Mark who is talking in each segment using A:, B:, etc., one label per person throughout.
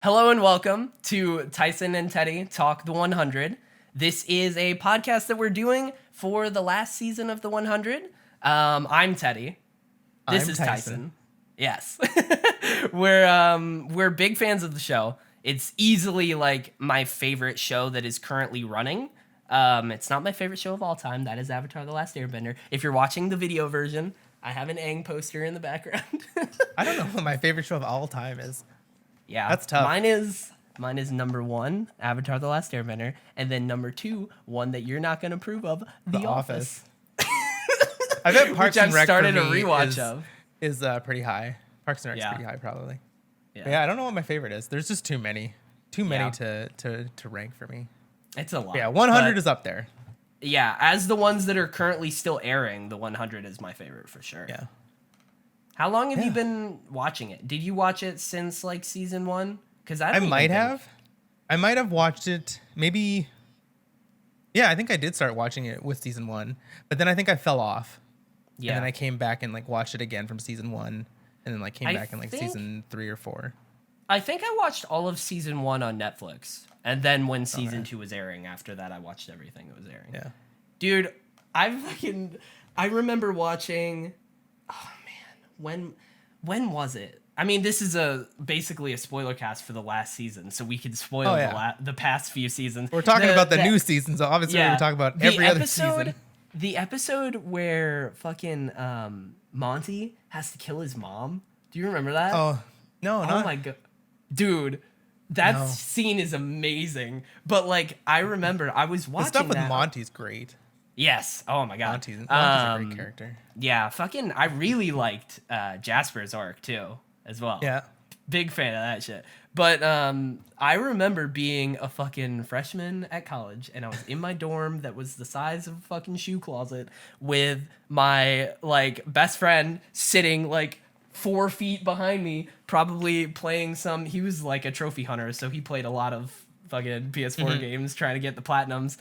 A: Hello and welcome to Tyson and Teddy Talk the 100. This is a podcast that we're doing for the last season of the 100. I'm Teddy. This
B: I'm
A: is
B: Tyson.
A: Yes. We're big fans of the show. It's easily like my favorite show that is currently running. It's not my favorite show of all time. That is Avatar: The Last Airbender. If you're watching the video version, I have an Aang poster in the background.
B: I don't know what my favorite show of all time is.
A: Yeah,
B: That's tough.
A: Mine is number 1, Avatar: The Last Airbender, and then number 2, one that you're not going to approve of, The Office.
B: I bet Parks
A: Which
B: and
A: I've
B: Rec
A: started
B: for
A: a
B: me
A: rewatch of.
B: is pretty high. Parks and Rec's
A: Yeah.
B: pretty high probably.
A: Yeah,
B: Yeah, I don't know what my favorite is. There's just too many
A: Yeah.
B: to rank for me.
A: It's a lot.
B: Yeah, 100
A: but,
B: is up there.
A: Yeah, as the ones that are currently still airing, the 100 is my favorite for sure.
B: Yeah.
A: How long have you
B: Yeah.
A: been watching it? Did you watch it since like season 1? Because I
B: I
A: don't even
B: might
A: think-
B: have. I might have watched it maybe. Yeah, I think I did start watching it with season 1, but then I think I fell off.
A: Yeah.
B: And then I came back and like watched it again from season 1, and then like came
A: I
B: back in like
A: think-
B: season 3 or 4.
A: I think I watched all of season 1 on Netflix, and then when season 2 was airing, after that I watched everything that was airing.
B: Yeah.
A: Dude, I remember watching. Oh man, when was it? I mean, this is basically a spoiler cast for the last season, so we could spoil
B: Oh, yeah.
A: the past few seasons.
B: We're talking about the new season, so obviously we're talking about every other season.
A: The episode where fucking Monty has to kill his mom. Do you remember that?
B: Oh, no,
A: Oh
B: not.
A: my god, dude, that
B: No.
A: scene is amazing. But like, I remember I was
B: The
A: watching
B: stuff with
A: that.
B: Monty's great.
A: Yes. Oh my god.
B: Monty's a great character.
A: Yeah. Fucking. I really liked Jasper's arc too, as well.
B: Yeah.
A: Big fan of that shit. But I remember being a fucking freshman at college, and I was in my dorm that was the size of a fucking shoe closet with my like best friend sitting like 4 feet behind me, probably playing some. He was like a trophy hunter, so he played a lot of fucking PS4 games, trying to get the platinums.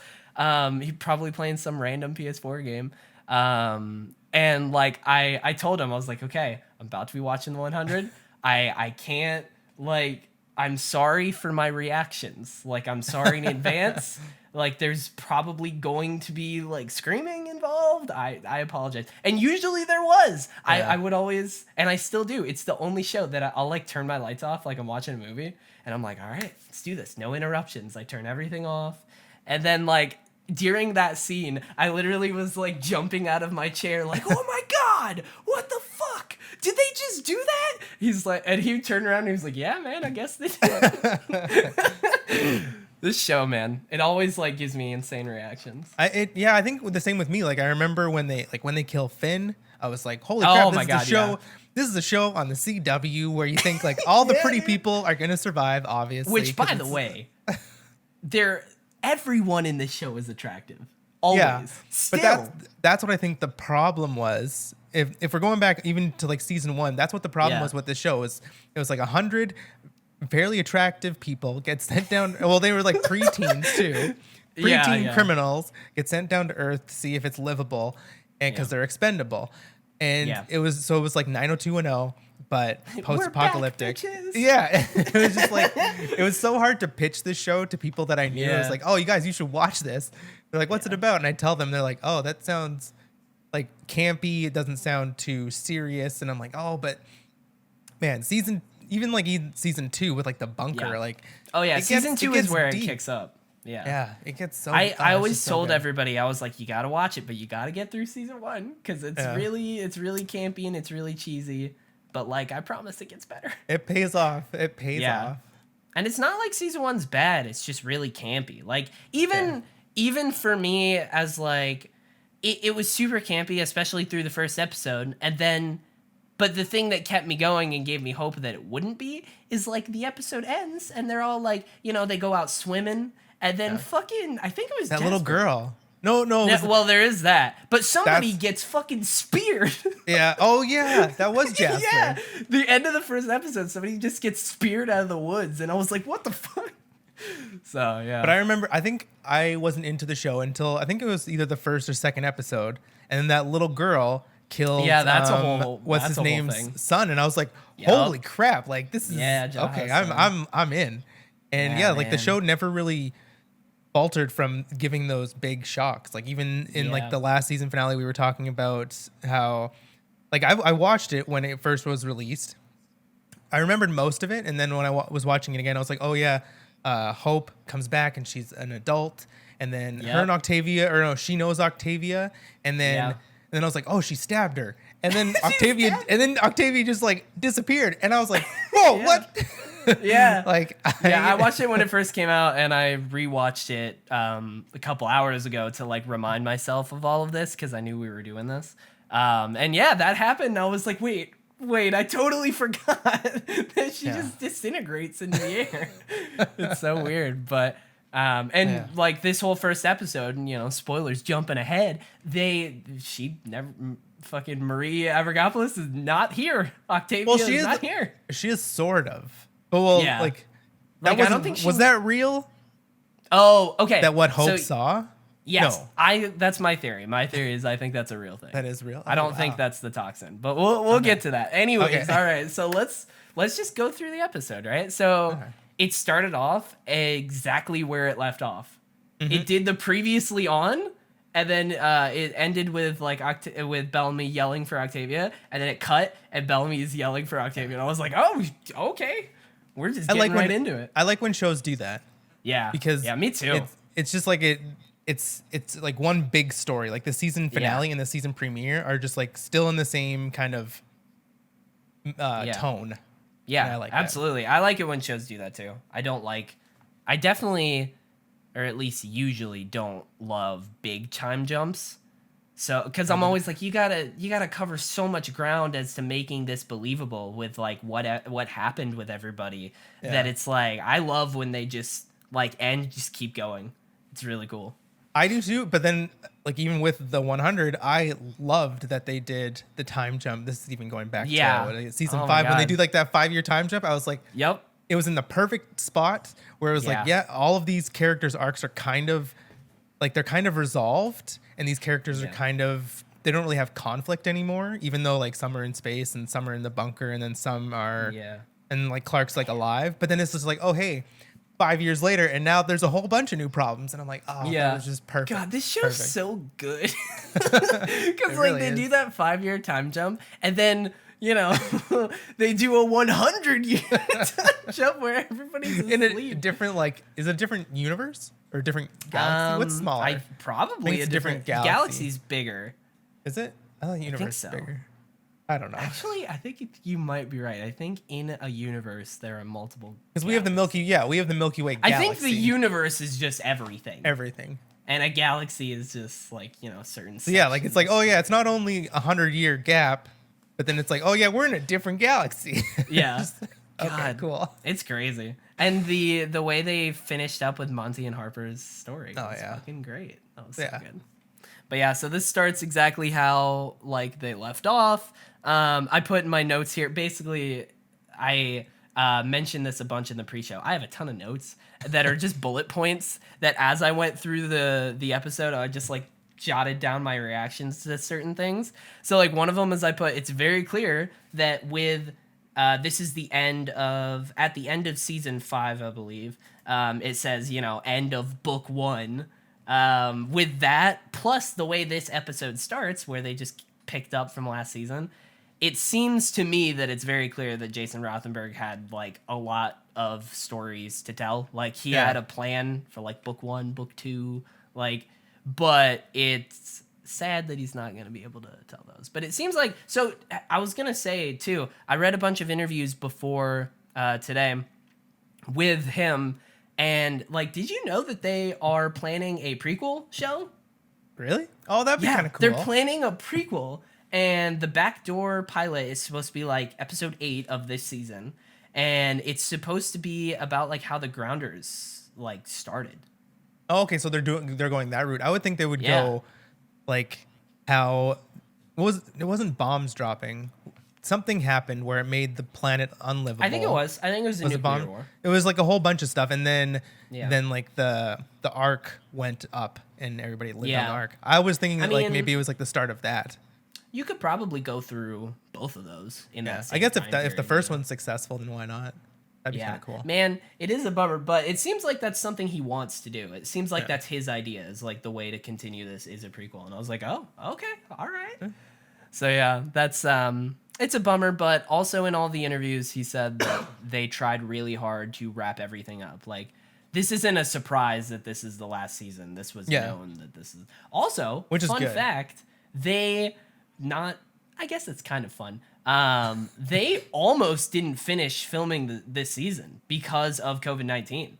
A: He probably playing some random PS4 game. And like I told him, I was like, okay, I'm about to be watching the 100. I can't, like, I'm sorry for my reactions. Like, I'm sorry in advance. Like, there's probably going to be like screaming involved. I apologize. And usually there was.
B: Yeah.
A: I would always, and I still do. It's the only show that I'll like turn my lights off like I'm watching a movie, and I'm like, all right, let's do this. No interruptions. I turn everything off. And then like during that scene, I literally was like jumping out of my chair like, oh my god, what the fuck? Did they just do that? He's like, and he turned around and he was like, yeah, man, I guess they did. This show, man, it always like gives me insane reactions.
B: I think the same with me. Like I remember when they kill Finn, I was like, holy crap,
A: Oh
B: this
A: my
B: is
A: God,
B: the show.
A: yeah.
B: This is a show on the CW where you think like all the pretty people are gonna survive, obviously.
A: Which, by
B: 'cause
A: the
B: it's-
A: way, everyone in this show is attractive. Always.
B: Yeah,
A: Still.
B: but that's what I think the problem was. If we're going back even to like season 1, that's what the problem
A: Yeah.
B: was with this show. It was like 100 fairly attractive people get sent down. Well, they were like preteens too.
A: Yeah,
B: Preteen
A: yeah.
B: criminals get sent down to Earth to see if it's livable, and because
A: Yeah.
B: they're expendable. And
A: Yeah.
B: it was 90210, but post-apocalyptic.
A: bitches.
B: Yeah, it was just like it was so hard to pitch this show to people that I knew. It was
A: Yeah.
B: like, oh, you guys, you should watch this. They're like, what's it about? And I tell them, they're like, oh, that sounds like campy. It doesn't sound too serious. And I'm like, oh, but man, season 2 with like the bunker,
A: Yeah.
B: like,
A: Oh yeah,
B: it
A: season
B: gets-
A: 2
B: it
A: is
B: gets
A: where
B: deep.
A: it kicks up. Yeah.
B: Yeah, it gets so.
A: I
B: it's
A: always
B: just so
A: told
B: good.
A: everybody, I was like, you gotta watch it, but you gotta get through season 1 because it's
B: Yeah.
A: really campy and it's really cheesy. But like, I promise it gets better.
B: It pays off. It pays
A: Yeah.
B: off.
A: And it's not like season 1's bad. It's just really campy. Like even for me, as like it was super campy, especially through the first episode, and then. But the thing that kept me going and gave me hope that it wouldn't be is like the episode ends and they're all like, they go out swimming and then fucking, I think it was
B: That little
A: Jasper.
B: girl. No, it
A: No,
B: was-
A: well, there is that, but somebody
B: That's-
A: gets fucking speared.
B: yeah. Oh yeah, that was Jasper.
A: Yeah, the end of the first episode, somebody just gets speared out of the woods, and I was like, "What the fuck?" So yeah,
B: But I remember, I think I wasn't into the show until I think it was either the first or second episode, and then that little girl killed
A: that's a whole
B: what's
A: that's
B: his
A: a whole
B: name's
A: thing.
B: son, and I was like,
A: Yup.
B: holy crap, like this is
A: Jaha's
B: okay.
A: son.
B: I'm in, and
A: Yeah,
B: like the
A: man.
B: show never really faltered from giving those big shocks. Like even in like
A: Yeah.
B: the last season finale, we were talking about how like I watched it when it first was released. I remembered most of it, and then when I was watching it again, I was like, oh yeah, Hope comes back and she's an adult, and then her and
A: Yep.
B: Octavia, or no, she knows Octavia, and then
A: Yeah.
B: and then I was like, oh, she stabbed her, and then Octavia just like disappeared, and I was like, whoa,
A: Yeah.
B: what?
A: Yeah.
B: Like
A: I watched it when it first came out, and I rewatched it a couple hours ago to like remind myself of all of this because I knew we were doing this. And yeah, that happened. I was like, wait, I totally forgot that she just disintegrates into the air. It's so weird, but like this whole first episode, and spoilers jumping ahead, she never fucking Marie Avragopoulos is not here. Octavia is not here.
B: She is sort of. But well,
A: Yeah.
B: like
A: Like,
B: that
A: I don't think she
B: was that real?
A: Oh, okay.
B: That what Hope
A: So,
B: saw?
A: Yes,
B: No.
A: that's my theory. My theory is I think that's a real thing.
B: That is real.
A: I don't think that's the toxin, but we'll get to that. Anyways,
B: Okay.
A: all right. So let's just go through the episode, right? So it started off exactly where it left off.
B: Mm-hmm.
A: It did the previously on, and then it ended with like with Bellamy yelling for Octavia, and then it cut and Bellamy is yelling for Octavia, and I was like, oh, okay, we're just getting right into it.
B: I like when shows do that.
A: Yeah,
B: Because
A: me too.
B: It's just like it's like one big story. Like the season finale and the season premiere are just like still in the same kind of tone.
A: Yeah,
B: and I like
A: absolutely. I like it when shows do that too. I definitely, or at least usually, don't love big time jumps. So, because I'm always like, you gotta cover so much ground as to making this believable with like what happened with everybody, that it's like I love when they just like just keep going. It's really cool.
B: I do too, but then like even with the 100, I loved that they did the time jump. This is even going back to season 5 when they do like that 5-year time jump. I was like,
A: yep,
B: it was in the perfect spot where it was like, all of these characters' arcs are kind of like they're kind of resolved, and these characters are kind of they don't really have conflict anymore, even though like some are in space and some are in the bunker and then some are and like Clark's like alive. But then it's just like, oh hey, 5 years later, and now there's a whole bunch of new problems, and I'm like, oh, that was just perfect.
A: God, this show's so good because like they do that 5-year time jump, and then they do a 100-year time jump where everybody's
B: in
A: asleep.
B: a different is it a different universe or a different galaxy? What's smaller?
A: Probably
B: it's
A: a different
B: galaxy.
A: Galaxy's bigger.
B: Is it? I thought universe
A: so.
B: is bigger. I don't know.
A: Actually, I think you might be right. I think in a universe there are multiple.
B: Because we have the Milky Way galaxy.
A: I think the universe is just everything.
B: Everything.
A: And a galaxy is just like certain.
B: So yeah, like it's like, oh yeah, it's not only 100-year gap, but then it's like, oh yeah, we're in a different galaxy.
A: Yeah.
B: Okay,
A: God,
B: cool.
A: It's crazy. And the way they finished up with Monty and Harper's story was fucking great. That was so good. But yeah, so this starts exactly how like they left off. I put in my notes here. Basically, I mentioned this a bunch in the pre-show. I have a ton of notes that are just bullet points that as I went through the episode, I just like jotted down my reactions to certain things. So like one of them is I put, it's very clear that with this is at the end of season 5, I believe. It says, end of book 1. With that, plus the way this episode starts, where they just picked up from last season, it seems to me that it's very clear that Jason Rothenberg had like a lot of stories to tell. Like he had a plan for like book 1, book 2, but it's sad that he's not going to be able to tell those. But it seems like, so I was going to say too, I read a bunch of interviews before today with him, and like, did you know that they are planning a prequel show?
B: Really? Oh, that'd be kind of cool.
A: They're planning a prequel, and the backdoor pilot is supposed to be like episode 8 of this season, and it's supposed to be about like how the Grounders like started.
B: Oh, okay, so they're going that route. I would think they would go like how it wasn't bombs dropping. Something happened where it made the planet unlivable.
A: I think it was a nuclear
B: bomb?
A: war.
B: It was like a whole bunch of stuff, and then like the arc went up and everybody lived on the arc. I was thinking that like maybe it was like the start of that.
A: you could probably go through both of those in that same
B: I guess
A: time
B: if the
A: period,
B: first
A: you know?
B: one's successful, then why not? That'd be kind of cool.
A: Man, it is a bummer, but it seems like that's something he wants to do. It seems like
B: Yeah.
A: that's his idea, is like the way to continue this is a prequel. And I was like, oh, okay, all right. So yeah, that's it's a bummer, but also in all the interviews he said that they tried really hard to wrap everything up. Like, this isn't a surprise that this is the last season. This was known that this is also,
B: which is
A: fun
B: good.
A: fact, I guess it's kind of fun. They almost didn't finish filming this season because of COVID-19.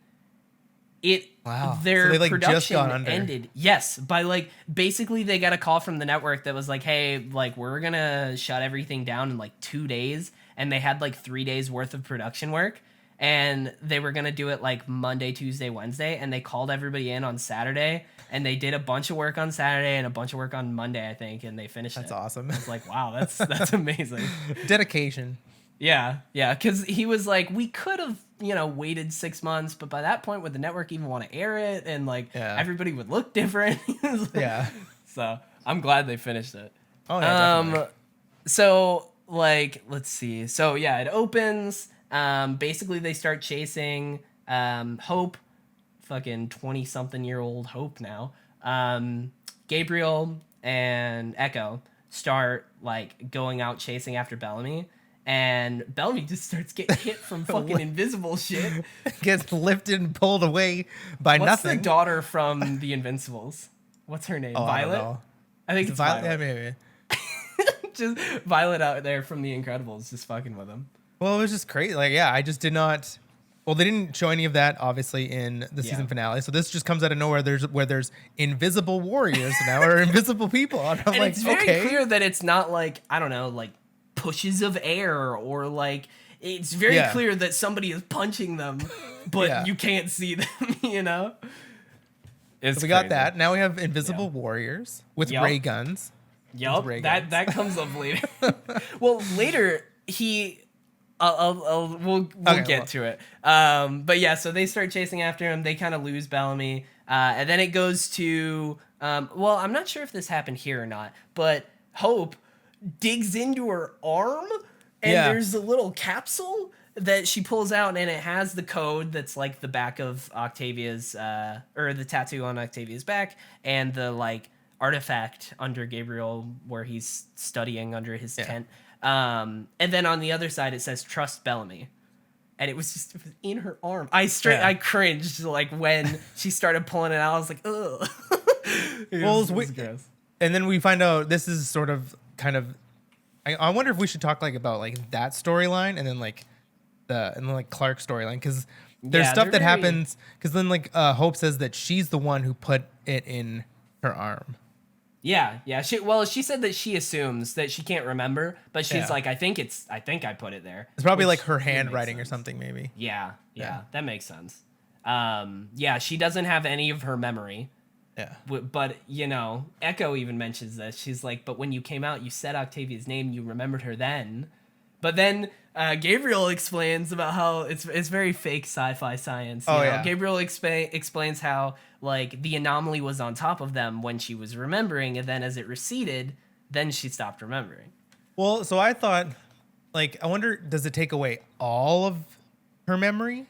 A: Their
B: So they, like,
A: production
B: just got under.
A: ended. Yes, by like basically they got a call from the network that was like, "Hey, like we're gonna shut everything down in like 2 days," and they had like 3 days worth of production work, and they were gonna do it like Monday, Tuesday, Wednesday, and they called everybody in on Saturday, and they did a bunch of work on Saturday and a bunch of work on Monday, I think, and they finished it.
B: That's awesome.
A: It's like, wow, that's amazing.
B: Dedication.
A: Yeah, because he was like, we could have, waited 6 months, but by that point, would the network even want to air it? And like, everybody would look different. So I'm glad they finished it.
B: Oh yeah, definitely.
A: So like, let's see. So yeah, it opens. Basically, they start chasing Hope, fucking 20-something-year-old Hope now. Gabriel and Echo start like going out chasing after Bellamy. And Bellamy just starts getting hit from fucking invisible shit.
B: Gets lifted and pulled away by
A: What's
B: nothing.
A: the daughter from the Invincibles? What's her name?
B: Oh,
A: Violet?
B: I don't know.
A: I think it's Violet.
B: Yeah, maybe.
A: Just Violet out there from the Incredibles just fucking with him.
B: Well, it was just crazy. Like, yeah, I just did not. Well, they didn't show any of that, obviously, in the season finale. So this just comes out of nowhere. There's invisible warriors now, or invisible people. And I'm like,
A: it's very clear that it's not like, I don't know, like pushes of air, or like, it's very clear that somebody is punching them, but you can't see them, It's
B: so we got that. Now we have invisible warriors with ray guns.
A: Yup, that comes up later. Well, later we'll get to it. But yeah, so they start chasing after him. They kind of lose Bellamy, and then it goes to well, I'm not sure if this happened here or not, but Hope digs into her arm, and there's a little capsule that she pulls out, and it has the code that's like the back of Octavia's or the tattoo on Octavia's back, and the like artifact under Gabriel where he's studying under his tent. And then on the other side it says "Trust Bellamy," and it was in her arm. I cringed like when she started pulling it out. I was like, ugh. It was gross.
B: And then we find out this is sort of kind of. I wonder if we should talk like about like that storyline and then like Clark's storyline, because there's stuff that happens, because then like Hope says that she's the one who put it in her arm. Yeah.
A: She said that she assumes that she can't remember, but she's like, I think I put it there.
B: It's probably like her handwriting or something, maybe.
A: Yeah, that makes sense. She doesn't have any of her memory.
B: Yeah.
A: But, Echo even mentions this. She's like, but when you came out, you said Octavia's name, you remembered her then. But then Gabriel explains about how it's very fake sci-fi science. Gabriel explains how like the anomaly was on top of them when she was remembering, and then as it receded, then she stopped remembering.
B: Well, so I thought, like, I wonder, does it take away all of her memory?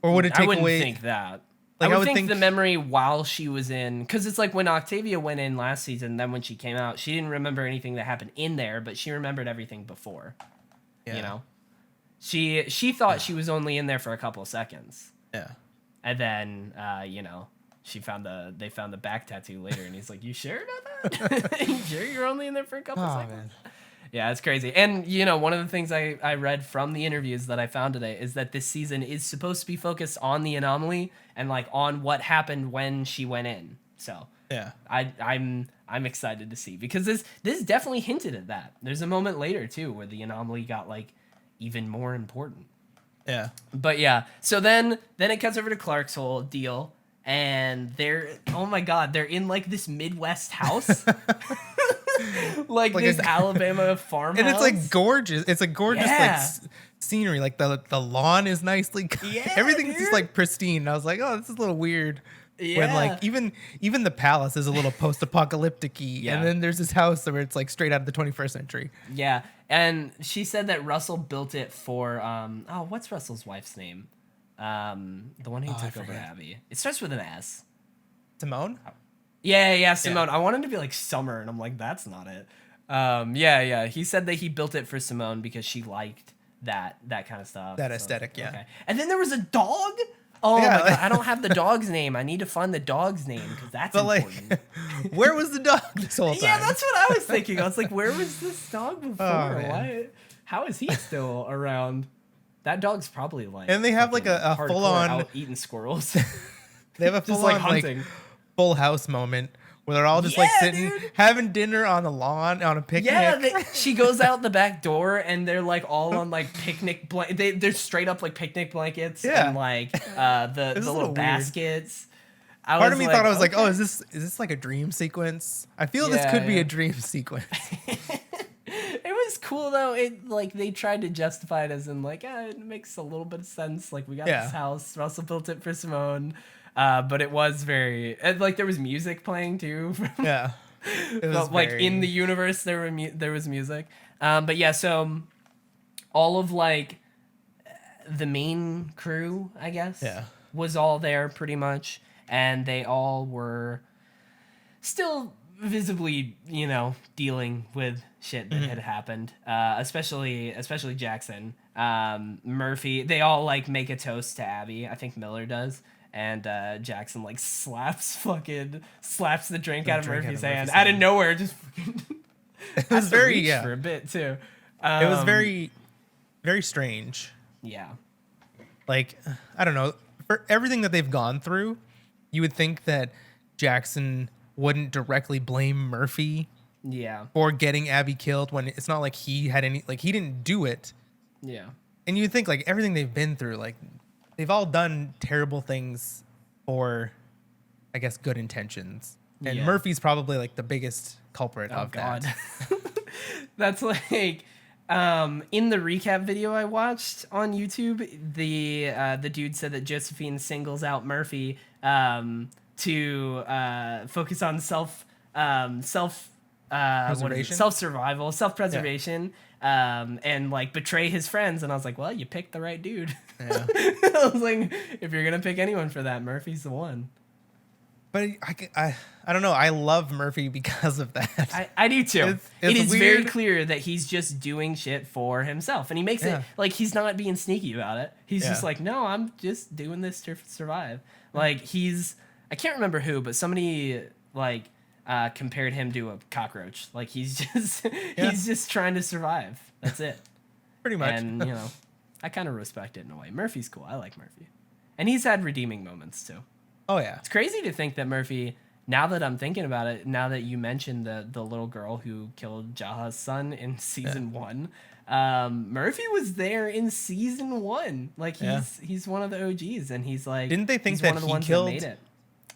B: Or would it take away?
A: I wouldn't think that. Like, I would think the memory while she was in, because it's like when Octavia went in last season, then when she came out, she didn't remember anything that happened in there, but she remembered everything before. Yeah. She thought she was only in there for a couple of seconds.
B: Yeah.
A: And then they found the back tattoo later, and he's like, "You sure about that? You sure you're only in there for a couple seconds?" Man. Yeah, it's crazy. And, one of the things I read from the interviews that I found today is that this season is supposed to be focused on the anomaly and, like, on what happened when she went in. So,
B: yeah,
A: I'm excited to see, because this definitely hinted at that. There's a moment later, too, where the anomaly got, like, even more important.
B: Yeah.
A: But, yeah. So then it cuts over to Clark's whole deal, and they're in, like, this Midwest house. like this Alabama farmhouse,
B: and it's like gorgeous. It's a gorgeous like scenery. Like the lawn is nicely cut. Everything's just like pristine. I was like, oh, this is a little weird. When like even the palace is a little post-apocalyptic-y, and then there's this house where it's like straight out of the 21st century.
A: Yeah, and she said that Russell built it for what's Russell's wife's name? The one who took over Abby. It starts with an S.
B: Simone?
A: Yeah, Simone. Yeah. I wanted to be like Summer, and I'm like, that's not it. Yeah. He said that he built it for Simone because she liked that kind of stuff.
B: That aesthetic, yeah. Okay.
A: And then there was a dog. Oh my god! I don't have the dog's name. I need to find the dog's name because that's important.
B: Like, where was the dog this whole time?
A: Yeah, that's what I was thinking. I was like, where was this dog before? Why? How is he still around? That dog's probably like.
B: And they have like a full on
A: out eating squirrels.
B: They have a full on like Full House moment where they're all just like sitting, having dinner on the lawn on a picnic.
A: Yeah, she goes out the back door and they're like all on like picnic they're straight up like picnic blankets and like the little baskets.
B: Part of me thought I was like, oh, is this like a dream sequence? I feel this could be a dream sequence.
A: It was cool though. It like they tried to justify it as in like, it makes a little bit of sense. Like we got this house, Russell built it for Simone. But it was very like there was music playing too.
B: Yeah,
A: it was like in the universe there was music. But yeah, so all of like the main crew, I guess, was all there pretty much, and they all were still visibly, dealing with shit that had happened. Especially Jackson, Murphy. They all like make a toast to Abby. I think Miller does. And Jackson like slaps the drink out of Murphy's hand out of nowhere. Just fucking
B: it was very
A: for a bit too.
B: It was very, very strange.
A: Yeah,
B: like I don't know, for everything that they've gone through, you would think that Jackson wouldn't directly blame Murphy.
A: Yeah.
B: For getting Abby killed when it's not like he had any he didn't do it.
A: Yeah.
B: And you would think like everything they've been through like. They've all done terrible things for, I guess, good intentions. And Murphy's probably like the biggest culprit of that.
A: That's like in the recap video I watched on YouTube, the dude said that Josephine singles out Murphy to focus on self-preservation. And like betray his friends, and I was like, well, you picked the right dude. Yeah. I was like, if you're gonna pick anyone for that, Murphy's the one.
B: But I don't know. I love Murphy because of that.
A: I do too. It is weird. Very clear that he's just doing shit for himself, and he makes it like he's not being sneaky about it. He's just like, no, I'm just doing this to survive. Like I can't remember who, but somebody like. Compared him to a cockroach. Like he's just trying to survive. That's it.
B: Pretty much.
A: And I kind of respect it in a way. Murphy's cool. I like Murphy, and he's had redeeming moments too.
B: Oh yeah.
A: It's crazy to think that Murphy. Now that I'm thinking about it, now that you mentioned the little girl who killed Jaha's son in season 1, Murphy was there in season 1. Like he's one of the OGs, and he's like.
B: Didn't they think
A: that
B: one of the
A: ones
B: killed?
A: That made it.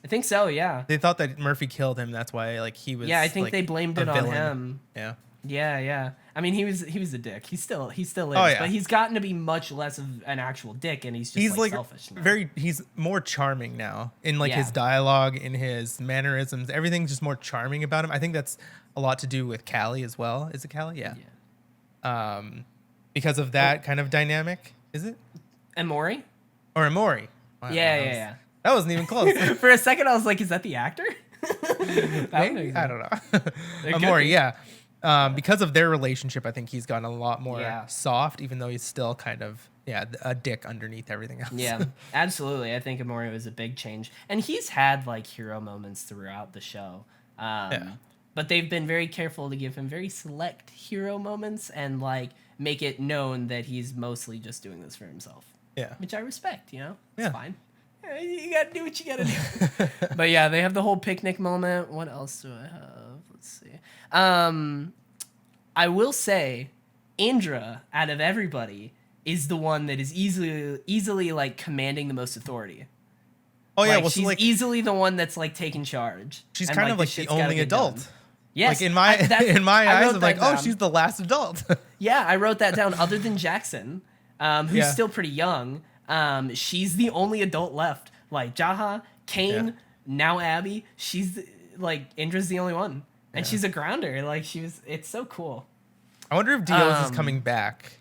A: I think so, yeah.
B: They thought that Murphy killed him. That's why, like, he was.
A: Yeah, I think they blamed it on him.
B: Yeah.
A: Yeah. I mean, he was a dick. He still is. Oh, yeah. But he's gotten to be much less of an actual dick, and he's just like selfish now.
B: He's more charming now in like his dialogue, in his mannerisms. Everything's just more charming about him. I think that's a lot to do with Callie as well. Is it Callie? Yeah. Because of that kind of dynamic, is it?
A: Amori.
B: Or Amori.
A: Wow, yeah.
B: That wasn't even close.
A: For a second, I was like, is that the actor?
B: Maybe? I don't know. Amori, yeah. Because of their relationship, I think he's gotten a lot more soft, even though he's still kind of, a dick underneath everything else.
A: Yeah, absolutely. I think Amori was a big change. And he's had, like, hero moments throughout the show. But they've been very careful to give him very select hero moments and, like, make it known that he's mostly just doing this for himself.
B: Yeah.
A: Which I respect, It's fine. You gotta do what you gotta do. But yeah, they have the whole picnic moment. What else do I have? Let's see. I will say, Indra, out of everybody, is the one that is easily like commanding the most authority.
B: Oh yeah,
A: like, she's easily the one that's like taking charge.
B: She's kind of like the only adult.
A: Yes,
B: like in my eyes, I'm like, oh, she's the last adult.
A: Yeah, I wrote that down. Other than Jackson, who's still pretty young. She's the only adult left. Like Jaha, Kane, Now Abby, she's like Indra's the only one, and
B: Yeah.
A: she's a grounder. Like it's so cool.
B: I wonder if Dios is coming back.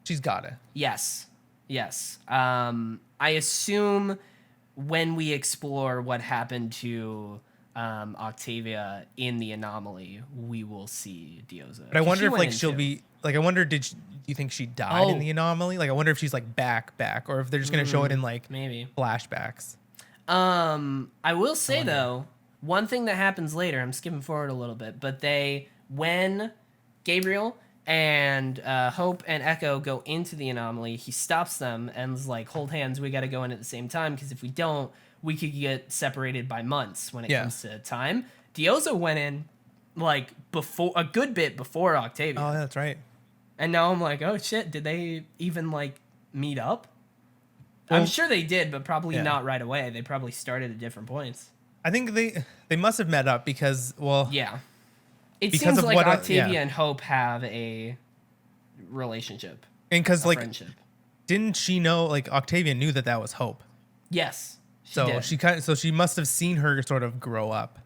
B: She's gotta.
A: Yes, yes. I assume when we explore what happened to Octavia in the anomaly, we will see Dioza.
B: But I wonder if like she'll
A: into.
B: be like. I wonder do you think she died in
A: Oh.
B: the anomaly? Like I wonder if she's like back, or if they're just gonna show it in like
A: Maybe.
B: flashbacks.
A: I will say though, one thing that happens later, I'm skipping forward a little bit, but when Gabriel and Hope and Echo go into the anomaly, he stops them and is like, hold hands, we got to go in at the same time, because if we don't, we could get separated by months when it comes to time. Dioza went in like before, a good bit before Octavia.
B: Oh, that's right.
A: And now I'm like, oh shit, did they even like meet up? I'm sure they did, but probably not right away. They probably started at different points.
B: I think they must have met up because
A: Yeah. It
B: because
A: seems
B: of
A: like
B: what,
A: Octavia and Hope have a relationship,
B: and because
A: a
B: like
A: friendship.
B: didn't she know like Octavia knew that was Hope,
A: Yes,
B: so
A: did.
B: she must have seen her sort of grow up.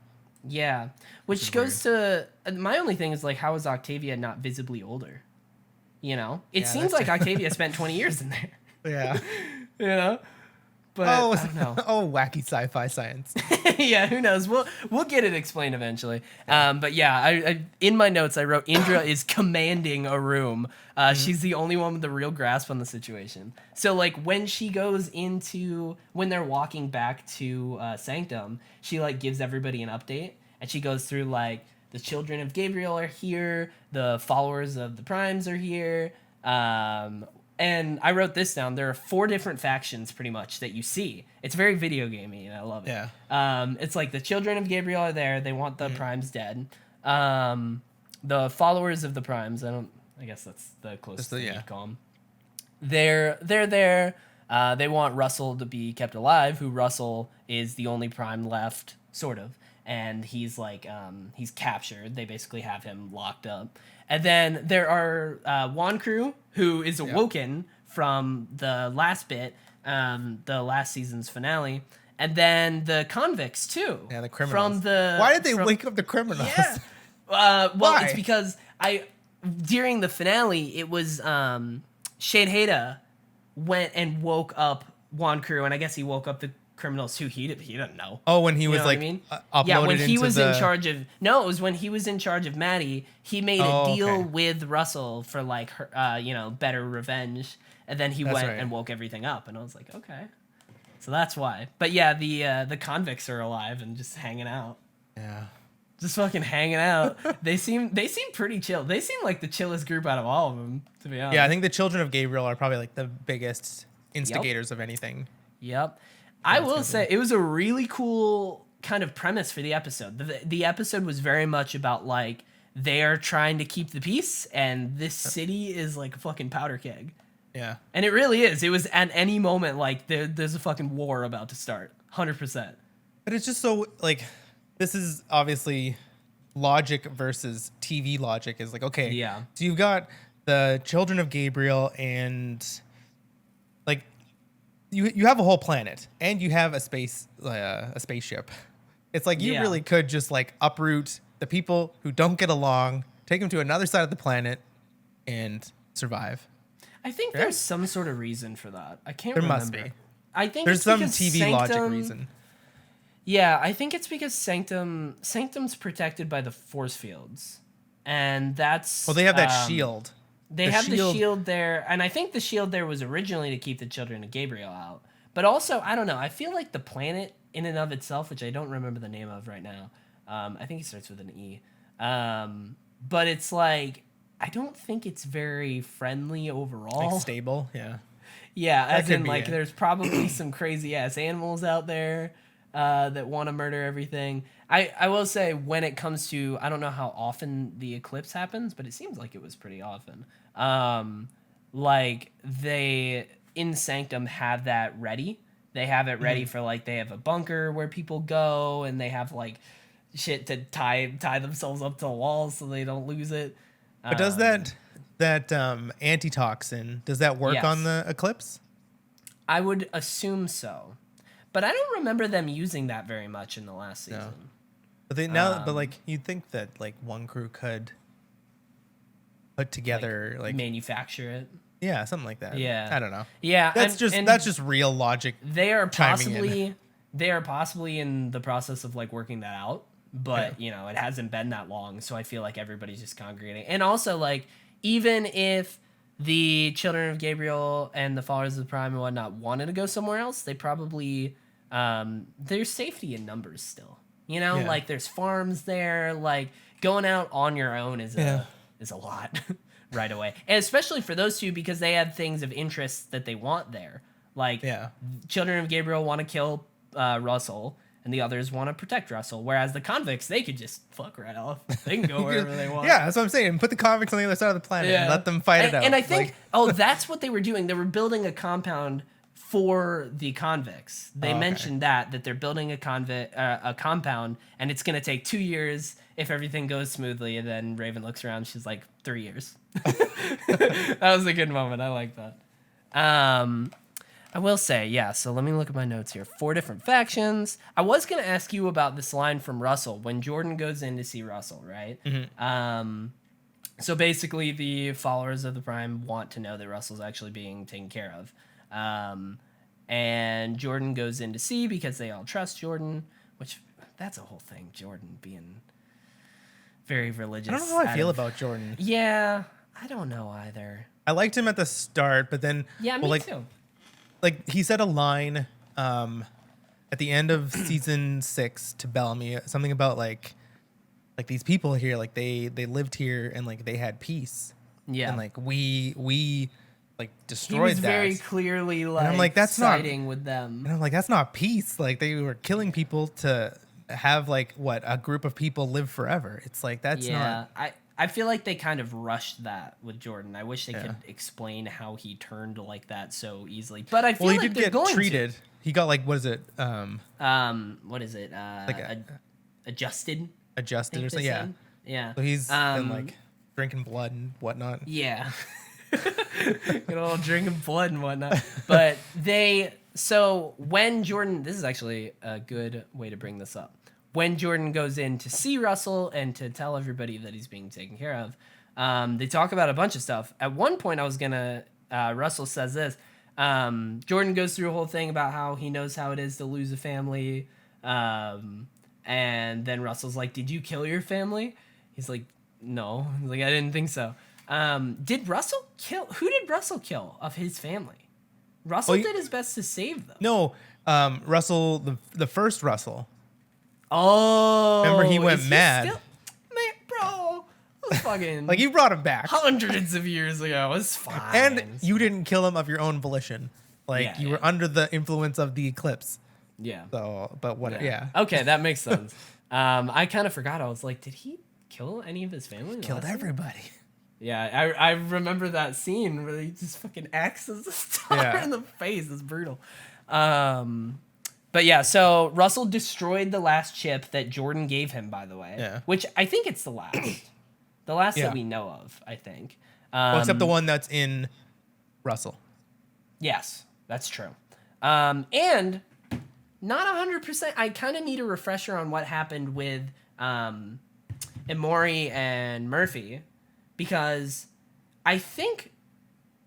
A: Yeah, which goes to my only thing is like, how is Octavia not visibly older? You know, it seems like Octavia spent 20 years in there.
B: Yeah.
A: You know, but I
B: Oh,
A: don't know.
B: wacky sci-fi science.
A: Yeah, who knows? We'll get it explained eventually. But yeah, I in my notes I wrote Indra is commanding a room. She's the only one with the real grasp on the situation. So like when they're walking back to Sanctum, she like gives everybody an update, and she goes through like the children of Gabriel are here, the followers of the Primes are here. And I wrote this down. There are 4 different factions, pretty much, that you see. It's very video gamey, and I love it.
B: Yeah.
A: It's like the children of Gabriel are there. They want the Primes dead. The followers of the Primes. I guess that's the closest thing you'd call them. They're there. They want Russell to be kept alive. Who Russell is the only Prime left, sort of. And he's like he's captured. They basically have him locked up. And then there are Wankru, who is awoken from the last bit, the last season's finale, and then the convicts too.
B: Yeah, the criminals.
A: From
B: why did they wake up the criminals?
A: Yeah. Well,
B: Why?
A: it's because during the finale it was Shade Haida went and woke up Wankru, and I guess he woke up the criminals too. He didn't know.
B: Oh, when he was
A: know
B: like
A: what I mean?
B: uploaded
A: when he
B: into
A: was
B: the...
A: in charge of it was when he was in charge of Maddie. He made a deal with Russell for like her, better revenge, and then he went and woke everything up. And I was like, okay, so that's why. But yeah, the convicts are alive and just hanging out.
B: Yeah,
A: just fucking hanging out. They seem pretty chill. They seem like the chillest group out of all of them, to be honest.
B: Yeah, I think the children of Gabriel are probably like the biggest instigators of anything.
A: Yep. I will say it was a really cool kind of premise for the episode. The episode was very much about like they are trying to keep the peace, and this city is like a fucking powder keg.
B: Yeah.
A: And it really is. It was at any moment like there's a fucking war about to start. 100%.
B: But it's just so like this is obviously logic versus TV logic is like, okay.
A: Yeah.
B: So you've got the children of Gabriel and like you have a whole planet and you have a spaceship. It's like you really could just like uproot the people who don't get along, take them to another side of the planet, and survive.
A: I think there's some sort of reason for that. I can't remember.
B: There must be.
A: I think
B: there's
A: it's
B: some
A: because
B: TV logic reason.
A: Yeah, I think it's because Sanctum's protected by the force fields, and that's
B: well, they have that shield.
A: They have the shield there, and I think the shield there was originally to keep the children of Gabriel out. But also, I don't know. I feel like the planet in and of itself, which I don't remember the name of right now, I think it starts with an E. But it's like I don't think it's very friendly overall.
B: Like stable, yeah.
A: Yeah, as in like there's probably some crazy ass animals out there that want to murder everything. I will say when it comes to, I don't know how often the eclipse happens, but it seems like it was pretty often. Like they in Sanctum have that ready. They have it ready for like they have a bunker where people go, and they have like shit to tie themselves up to the walls so they don't lose it.
B: But does that antitoxin, does that work on the eclipse?
A: I would assume so. But I don't remember them using that very much in the last season.
B: No. But like you'd think that like one crew could put together like
A: manufacture it.
B: Yeah, something like that.
A: Yeah.
B: I don't know.
A: Yeah,
B: that's just real logic.
A: They are possibly in the process of like working that out, but you know, it hasn't been that long, so I feel like everybody's just congregating. And also, like, even if the Children of Gabriel and the Followers of the Prime and whatnot wanted to go somewhere else, they probably there's safety in numbers still. You know, like there's farms there. Like going out on your own is a lot right away, and especially for those two because they have things of interest that they want there. Like Children of Gabriel want to kill Russell, and the others want to protect Russell. Whereas the convicts, they could just fuck right off. They can go wherever they want.
B: Yeah, that's what I'm saying. Put the convicts on the other side of the planet and let them fight it out.
A: And I think, that's what they were doing. They were building a compound for the convicts. They mentioned that they're building a compound, and it's going to take 2 years if everything goes smoothly. And then Raven looks around. She's like, 3 years. That was a good moment. I like that. I will say, so let me look at my notes here. 4 different factions. I was going to ask you about this line from Russell when Jordan goes in to see Russell, right? Mm-hmm. So basically, the followers of the Prime want to know that Russell's actually being taken care of. And Jordan goes in to see because they all trust Jordan, which that's a whole thing. Jordan being very religious.
B: I don't know how I feel about Jordan.
A: Yeah, I don't know either.
B: I liked him at the start, but then
A: me too.
B: Like he said a line at the end of season 6 to Bellamy, something about like these people here, like they lived here and like they had peace. Yeah, and like we like destroyed that. He was
A: very clearly like,
B: and I'm like, that's
A: siding
B: not,
A: with them.
B: And I'm like, that's not peace. Like they were killing people to have like a group of people live forever. It's like that's not.
A: I feel like they kind of rushed that with Jordan. I wish they could explain how he turned like that so easily. But I feel like
B: did get treated. He got like, what is it?
A: What is it? Adjusted
B: or something. Yeah.
A: Yeah.
B: So he's been like drinking blood and whatnot.
A: Yeah. Good old drinking blood and whatnot. But so when Jordan, this is actually a good way to bring this up. When Jordan goes in to see Russell and to tell everybody that he's being taken care of, they talk about a bunch of stuff. At one point, Russell says this. Jordan goes through a whole thing about how he knows how it is to lose a family. And then Russell's like, did you kill your family? He's like, no. He's like, I didn't think so. Did Russell kill? Who did Russell kill of his family? Russell did his best to save them.
B: No, Russell, the first Russell.
A: Oh,
B: remember he went mad.
A: Man, bro, it was fucking
B: like you brought him back
A: hundreds of years ago. It was fine,
B: and you didn't kill him of your own volition. Like you were under the influence of the eclipse.
A: Yeah.
B: So, but what? Yeah.
A: Okay, that makes sense. I kind of forgot. I was like, did he kill any of his family?
B: Killed everybody.
A: Yeah, I remember that scene where he just fucking axes the star in the face. It's brutal. But yeah, so Russell destroyed the last chip that Jordan gave him, by the way. Yeah. Which I think it's the last. The last that we know of, I think.
B: Well, except the one that's in Russell.
A: Yes, that's true. And not 100%. I kind of need a refresher on what happened with Emori and Murphy. Because I think...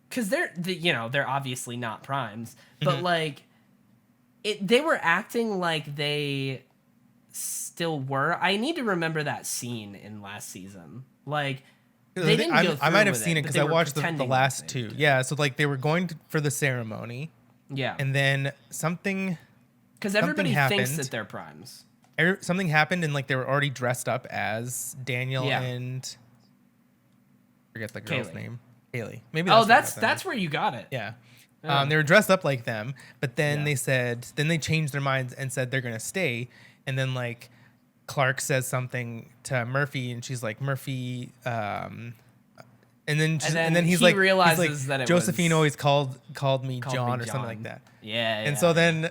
A: Because they're obviously not primes. But, like... they were acting like they still were. I need to remember that scene in last season. Like, they didn't go through
B: I might have seen it
A: because
B: I watched the last two. Yeah, so like they were going for the ceremony.
A: Yeah.
B: And then something...
A: Because everybody thinks that they're primes.
B: Something happened and like they were already dressed up as Daniel and... forget the girl's name. Haley. Maybe
A: that's where you got it.
B: Yeah. They were dressed up like them, but then they changed their minds and said they're going to stay. And then like Clark says something to Murphy and she's like, Murphy, and then he realizes that Josephine always called me John or something like that.
A: Yeah.
B: And so then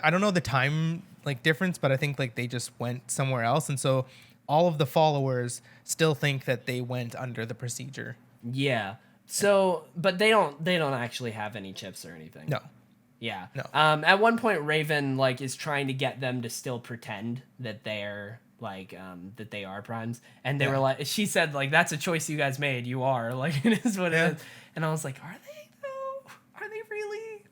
B: I don't know the time like difference, but I think like they just went somewhere else. And so all of the followers still think that they went under the procedure.
A: Yeah. So, but they don't actually have any chips or anything.
B: No.
A: Yeah.
B: No.
A: At one point, Raven like is trying to get them to still pretend that they're like that they are primes, and they were like, she said like, that's a choice you guys made. You are like, it is what it is. And I was like, are they though? Are they really?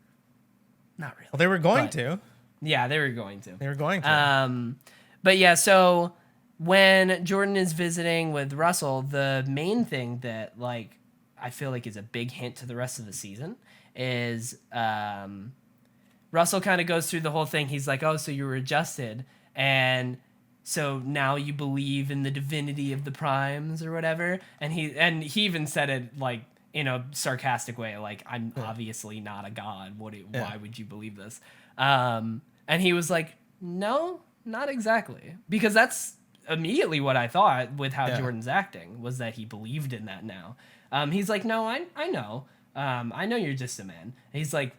A: Not really.
B: Well, they were going to.
A: Yeah, they were going to.
B: They were going to.
A: But yeah, so when Jordan is visiting with Russell, the main thing that like I feel like is a big hint to the rest of the season is Russell kind of goes through the whole thing. He's like, oh, so you were adjusted, and so now you believe in the divinity of the primes or whatever. And he even said it like in a sarcastic way, like, I'm obviously not a god. Why would you believe this? And he was like, no, not exactly, because that's immediately what I thought with how Jordan's acting was that he believed in that now. He's like, no, I know. I know you're just a man. And he's like,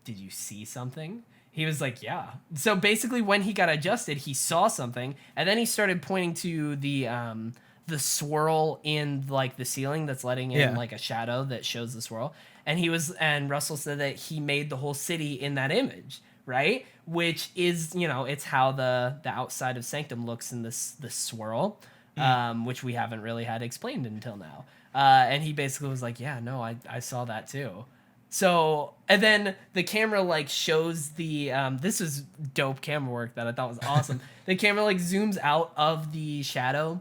A: did you see something? He was like, yeah. So basically when he got adjusted, he saw something, and then he started pointing to the swirl in like the ceiling that's letting in like a shadow that shows the swirl. And Russell said that he made the whole city in that image, right? Which is, it's how the outside of Sanctum looks in this swirl, which we haven't really had explained until now. And he basically was like, yeah, no, I saw that too. So, and then the camera like shows this was dope camera work that I thought was awesome. The camera like zooms out of the shadow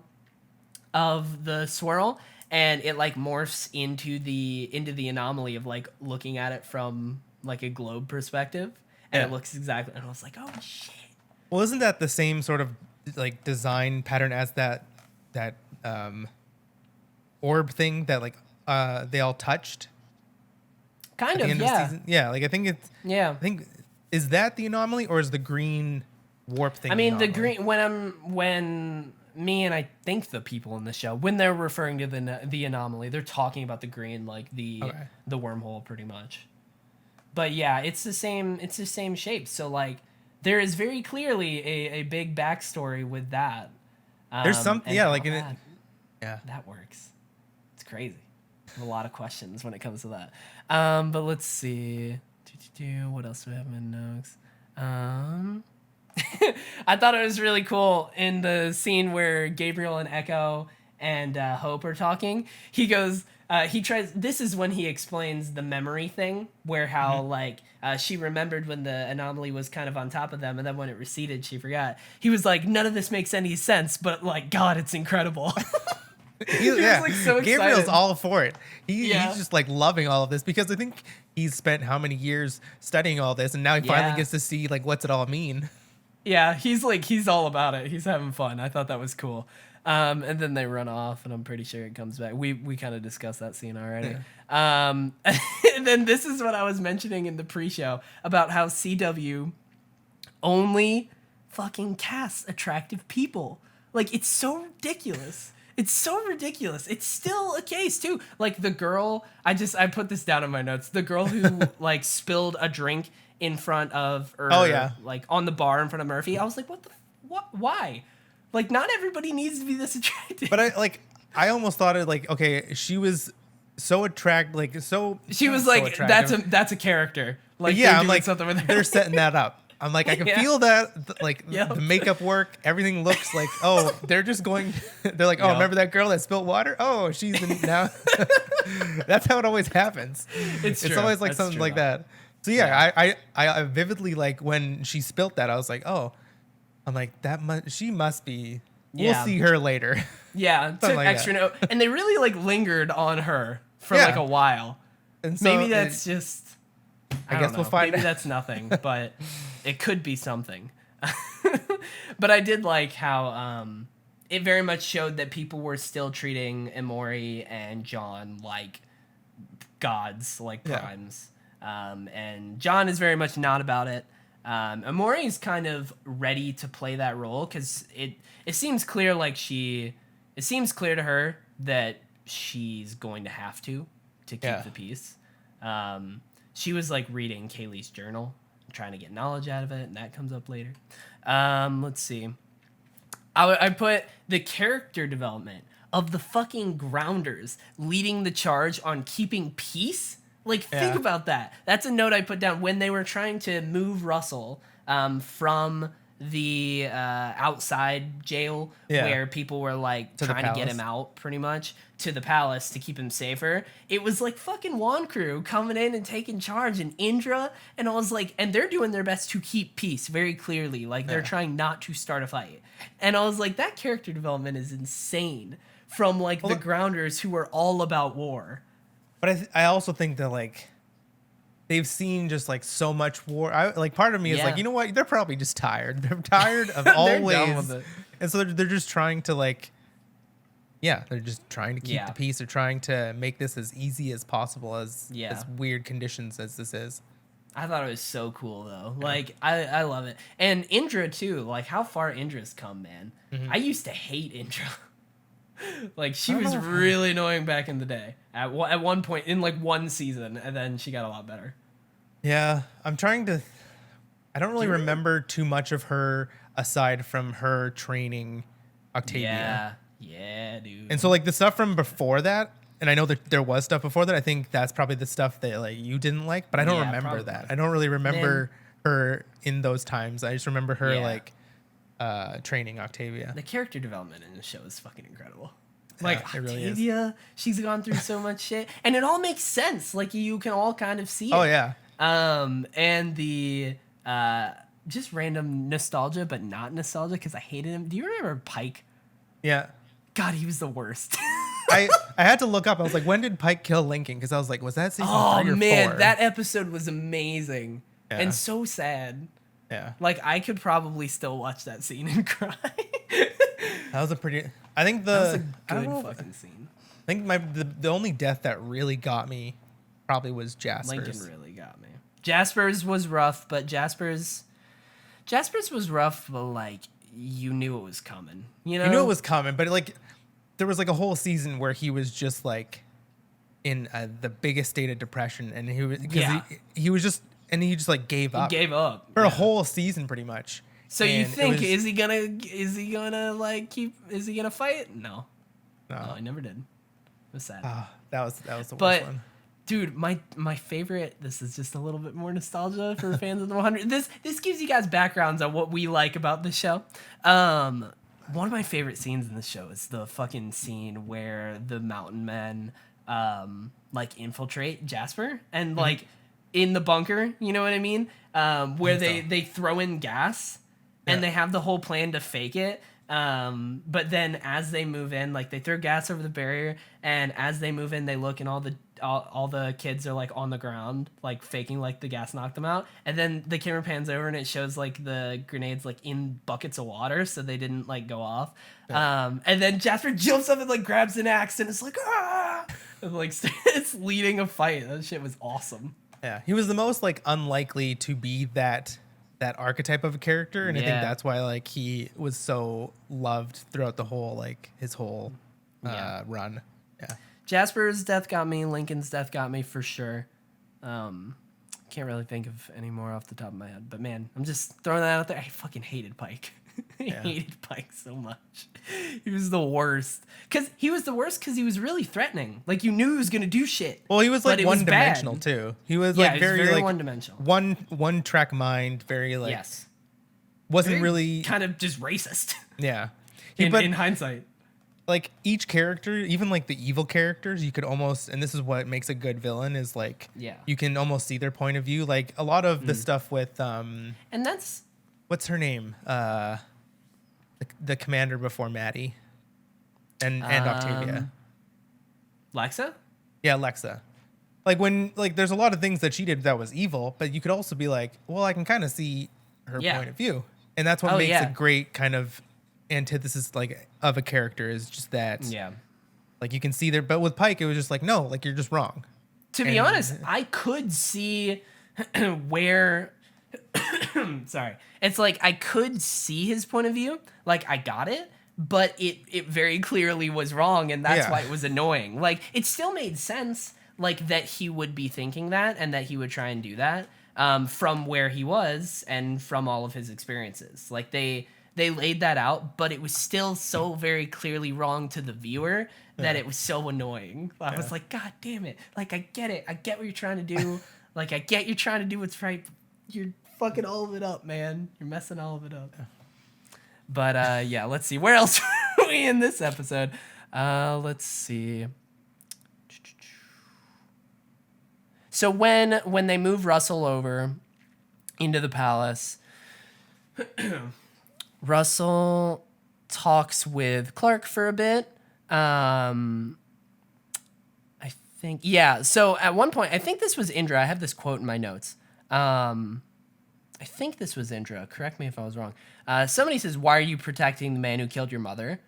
A: of the swirl, and it like morphs into the anomaly of like looking at it from like a globe perspective. And it looks exactly, and I was like, oh shit.
B: Well, isn't that the same sort of like design pattern as that orb thing that like they all touched?
A: Kind of, yeah.
B: Yeah, like I think it's.
A: Yeah.
B: I think, is that the anomaly, or is the green warp thing?
A: I mean, the green when me and I think the people in the show, when they're referring to the anomaly, they're talking about the green, like the wormhole, pretty much. But yeah, it's the same shape. So like, there is very clearly a big backstory with that.
B: There's something, like
A: that works. It's crazy. I have a lot of questions when it comes to that. But let's see. What else do we have in notes? I thought it was really cool in the scene where Gabriel and Echo and Hope are talking. He goes, this is when he explains the memory thing, where how like she remembered when the anomaly was kind of on top of them, and then when it receded, she forgot. He was like, none of this makes any sense, but like, God, it's incredible.
B: He was like so excited. Gabriel's all for it. He's just like loving all of this, because I think he's spent how many years studying all this, and now he finally gets to see like what's it all mean.
A: Yeah, he's all about it. He's having fun. I thought that was cool. And then they run off, and I'm pretty sure it comes back. We kind of discussed that scene already. Yeah. And then this is what I was mentioning in the pre-show about how CW only fucking casts attractive people. Like, it's so ridiculous. It's so ridiculous. It's still a case too. Like the girl, I put this down in my notes. The girl who like spilled a drink in front of, or like on the bar in front of Murphy. I was like, why? Like, not everybody needs to be this attractive.
B: But I almost thought it like, okay, she was so attractive, like so.
A: She was like, that's a character. Like,
B: yeah, I'm like,
A: something with her.
B: They're setting that up. I'm like, I can feel that, like, the makeup work, everything looks like, oh, they're just going, they're like, oh, remember that girl that spilled water? Oh, she's in now. That's how it always happens. It's always like something like that. So yeah, I vividly, like, when she spilt that, I was like, oh, I'm like, she must be, we'll see her later.
A: Yeah, took like extra note. And they really, like, lingered on her for, like, a while. And so maybe that's just... I guess we'll find out. Maybe that's nothing, but it could be something. But I did like how it very much showed that people were still treating Emori and John like gods, like primes. And John is very much not about it. Emori is kind of ready to play that role, because it seems clear, like it seems clear to her that she's going to have to keep the peace. She was like reading Kaylee's journal, trying to get knowledge out of it, and that comes up later. Let's see. I put the character development of the fucking Grounders leading the charge on keeping peace Like, think about that. That's a note I put down when they were trying to move Russell from the outside jail where people were like trying to get him out pretty much to the palace to keep him safer. It was like fucking Wand Crew coming in and taking charge, and Indra, and I was like, and they're doing their best to keep peace very clearly. Like, they're trying not to start a fight. And I was like, that character development is insane from like the Grounders who are all about war.
B: But I also think that like they've seen just like so much war. Like part of me is like, you know what? They're probably just tired. They're tired of always, done with it. And so they're just trying to like, they're just trying to keep the peace. They're trying to make this as easy as possible as weird conditions as this is.
A: I thought it was so cool though. Like I love it. And Indra too. Like how far Indra's come, man. I used to hate Indra. Like she was really annoying back in the day. At one point in like one season, and then she got a lot better.
B: Yeah, I'm trying to. I don't really remember too much of her aside from her training Octavia.
A: Yeah, dude.
B: And so like the stuff from before that, and I know that there was stuff before that. I think that's probably the stuff that like you didn't like, but I don't remember that. I don't really remember her in those times. I just remember her like training Octavia.
A: The character development in the show is fucking incredible. Like
B: Octavia,
A: really she's gone through so much shit, and it all makes sense. Like you can all kind of see it.
B: Oh yeah.
A: And the just random nostalgia, but not nostalgia because I hated him. Do you remember Pike?
B: Yeah.
A: God, he was the worst.
B: I had to look up. I was like, when did Pike kill Lincoln? Because I was like, was that season 3 or 4? Oh man,
A: that episode was amazing and so sad.
B: Yeah.
A: Like I could probably still watch that scene and cry.
B: That was a pretty. I think
A: that was a good fucking scene.
B: I think the only death that really got me probably was Jasper's.
A: Lincoln really got me. Jasper's was rough, but Jasper's was rough, but like you knew it was coming. You know,
B: you knew it was coming, but like there was like a whole season where he was just like in the biggest state of depression, and he was he was just and he just like gave up.
A: He gave up
B: for a whole season, pretty much.
A: So and you think is he gonna like keep? Is he gonna fight? No, he never did. It was sad.
B: That was the worst one.
A: Dude, my favorite. This is just a little bit more nostalgia for fans of the 100. This gives you guys backgrounds on what we like about the show. One of my favorite scenes in the show is the fucking scene where the mountain men like infiltrate Jasper and like in the bunker. You know what I mean? Where they throw in gas. And they have the whole plan to fake it. But then as they move in, like they throw gas over the barrier, and as they move in, they look and all the kids are like on the ground, like faking like the gas knocked them out. And then the camera pans over and it shows like the grenades like in buckets of water, so they didn't like go off. Yeah. And then Jasper jumps up and like grabs an axe and it's like and, like it's leading a fight. That shit was awesome.
B: Yeah, he was the most like unlikely to be that archetype of a character, and I think that's why like he was so loved throughout the whole like his whole run. Yeah,
A: Jasper's death got me. Lincoln's death got me for sure. Can't really think of any more off the top of my head, but man, I'm just throwing that out there. I fucking hated Pike. I hated Pike so much. He was the worst. He was really threatening. Like, you knew he was going to do shit.
B: Well, he was, like, one-dimensional, too. He was, like, very like,
A: one-dimensional.
B: One-track mind, very, like...
A: Yes.
B: Wasn't
A: very
B: really...
A: kind of just racist.
B: Yeah.
A: In hindsight.
B: Like, each character, even, like, the evil characters, you could almost... And this is what makes a good villain, is, like...
A: Yeah.
B: You can almost see their point of view. Like, a lot of the stuff with...
A: And that's...
B: What's her name? The commander before Maddie. And Octavia.
A: Lexa?
B: Yeah, Lexa. Like when there's a lot of things that she did that was evil, but you could also be like, well, I can kind of see her point of view. And that's what makes a great kind of antithesis like of a character is just that.
A: Yeah.
B: Like you can see there, but with Pike it was just like, no, like you're just wrong.
A: To be honest, I could see where sorry. It's like I could see his point of view. Like I got it, but it very clearly was wrong, and that's why it was annoying. Like it still made sense, like that he would be thinking that and that he would try and do that from where he was and from all of his experiences. Like they they laid that out, but it was still so very clearly wrong to the viewer that it was so annoying. I was like, God damn it. Like, I get it. I get what you're trying to do. Like, I get you're trying to do what's right. You're fucking all of it up, man. You're messing all of it up. But, yeah, let's see. Where else are we in this episode? Let's see. So when they move Russell over into the palace, Russell talks with Clark for a bit. I think, yeah. So at one point, I think this was Indra. I have this quote in my notes. I think this was Indra. Correct me if I was wrong. Somebody says, "Why are you protecting the man who killed your mother?"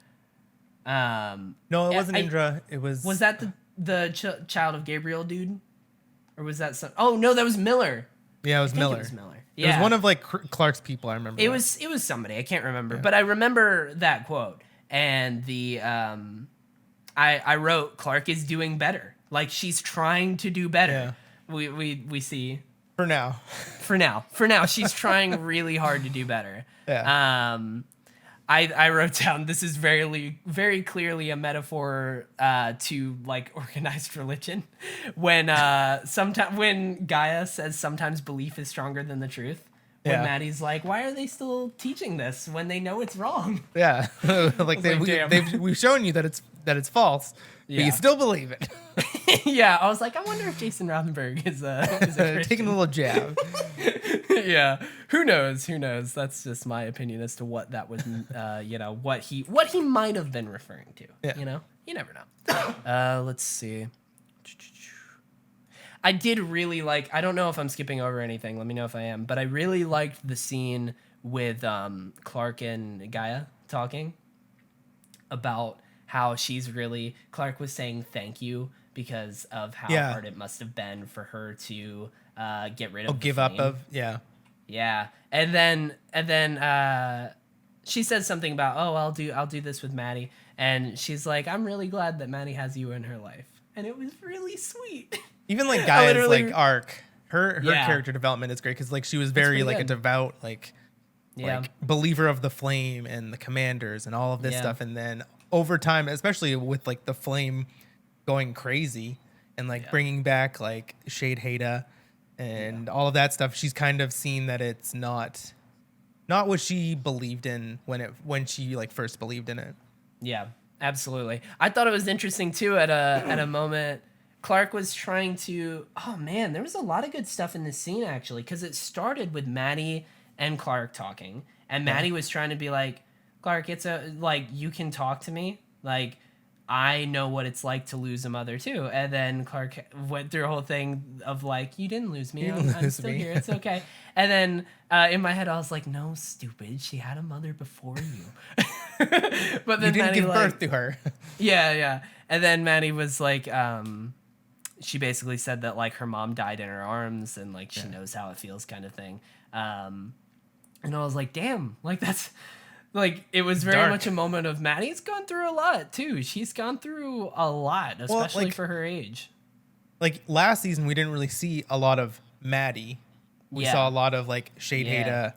B: No, it wasn't Indra. It was.
A: Was that the child of Gabriel dude, or was that some? Oh no, that was Miller.
B: Yeah, it was Miller.
A: It was Miller.
B: Yeah. It was one of like Clark's people. I remember.
A: It was somebody. I can't remember, but I remember that quote. And the I wrote, Clark is doing better. Like, she's trying to do better. Yeah. We see.
B: For now,
A: she's trying really hard to do better.
B: Yeah.
A: I wrote down, this is very clearly a metaphor to like organized religion. When when Gaia says sometimes belief is stronger than the truth. When Maddie's like, why are they still teaching this when they know it's wrong?
B: Yeah, like we've shown you that it's false, but you still believe it.
A: Yeah, I was like, I wonder if Jason Rothenberg is a
B: taking a little jab.
A: Yeah, who knows? That's just my opinion as to what that was. What he might have been referring to. Yeah. You never know. Let's see. I did really like, I don't know if I'm skipping over anything, let me know if I am, but I really liked the scene with Clark and Gaia talking about how Clark was saying thank you because of how hard it must have been for her to get rid of
B: give up of,
A: Yeah. And then she says something about, I'll do this with Maddie. And she's like, I'm really glad that Maddie has you in her life. And it was really sweet.
B: Even like Gaia's like arc, her character development is great because like she was very like a devout like believer of the flame and the commanders and all of this stuff, and then over time, especially with like the flame going crazy and like bringing back like Shade Haida and all of that stuff, she's kind of seen that it's not what she believed in when she like first believed in it.
A: Yeah, absolutely. I thought it was interesting too at a moment. Clark was trying to, oh man, there was a lot of good stuff in this scene actually, because it started with Maddie and Clark talking, and Maddie was trying to be like, Clark, you can talk to me, like, I know what it's like to lose a mother too. And then Clark went through a whole thing of like, you didn't lose me, I'm still here, it's okay. And then in my head I was like, no, stupid, she had a mother before you. But then
B: you didn't give birth to her.
A: Yeah. And then Maddie was like, she basically said that like her mom died in her arms and like she knows how it feels, kind of thing. And I was like, damn, like that's like, it was very much a moment of Maddie's gone through a lot too. She's gone through a lot, especially for her age.
B: Like last season, we didn't really see a lot of Maddie. We saw a lot of like Shade Haida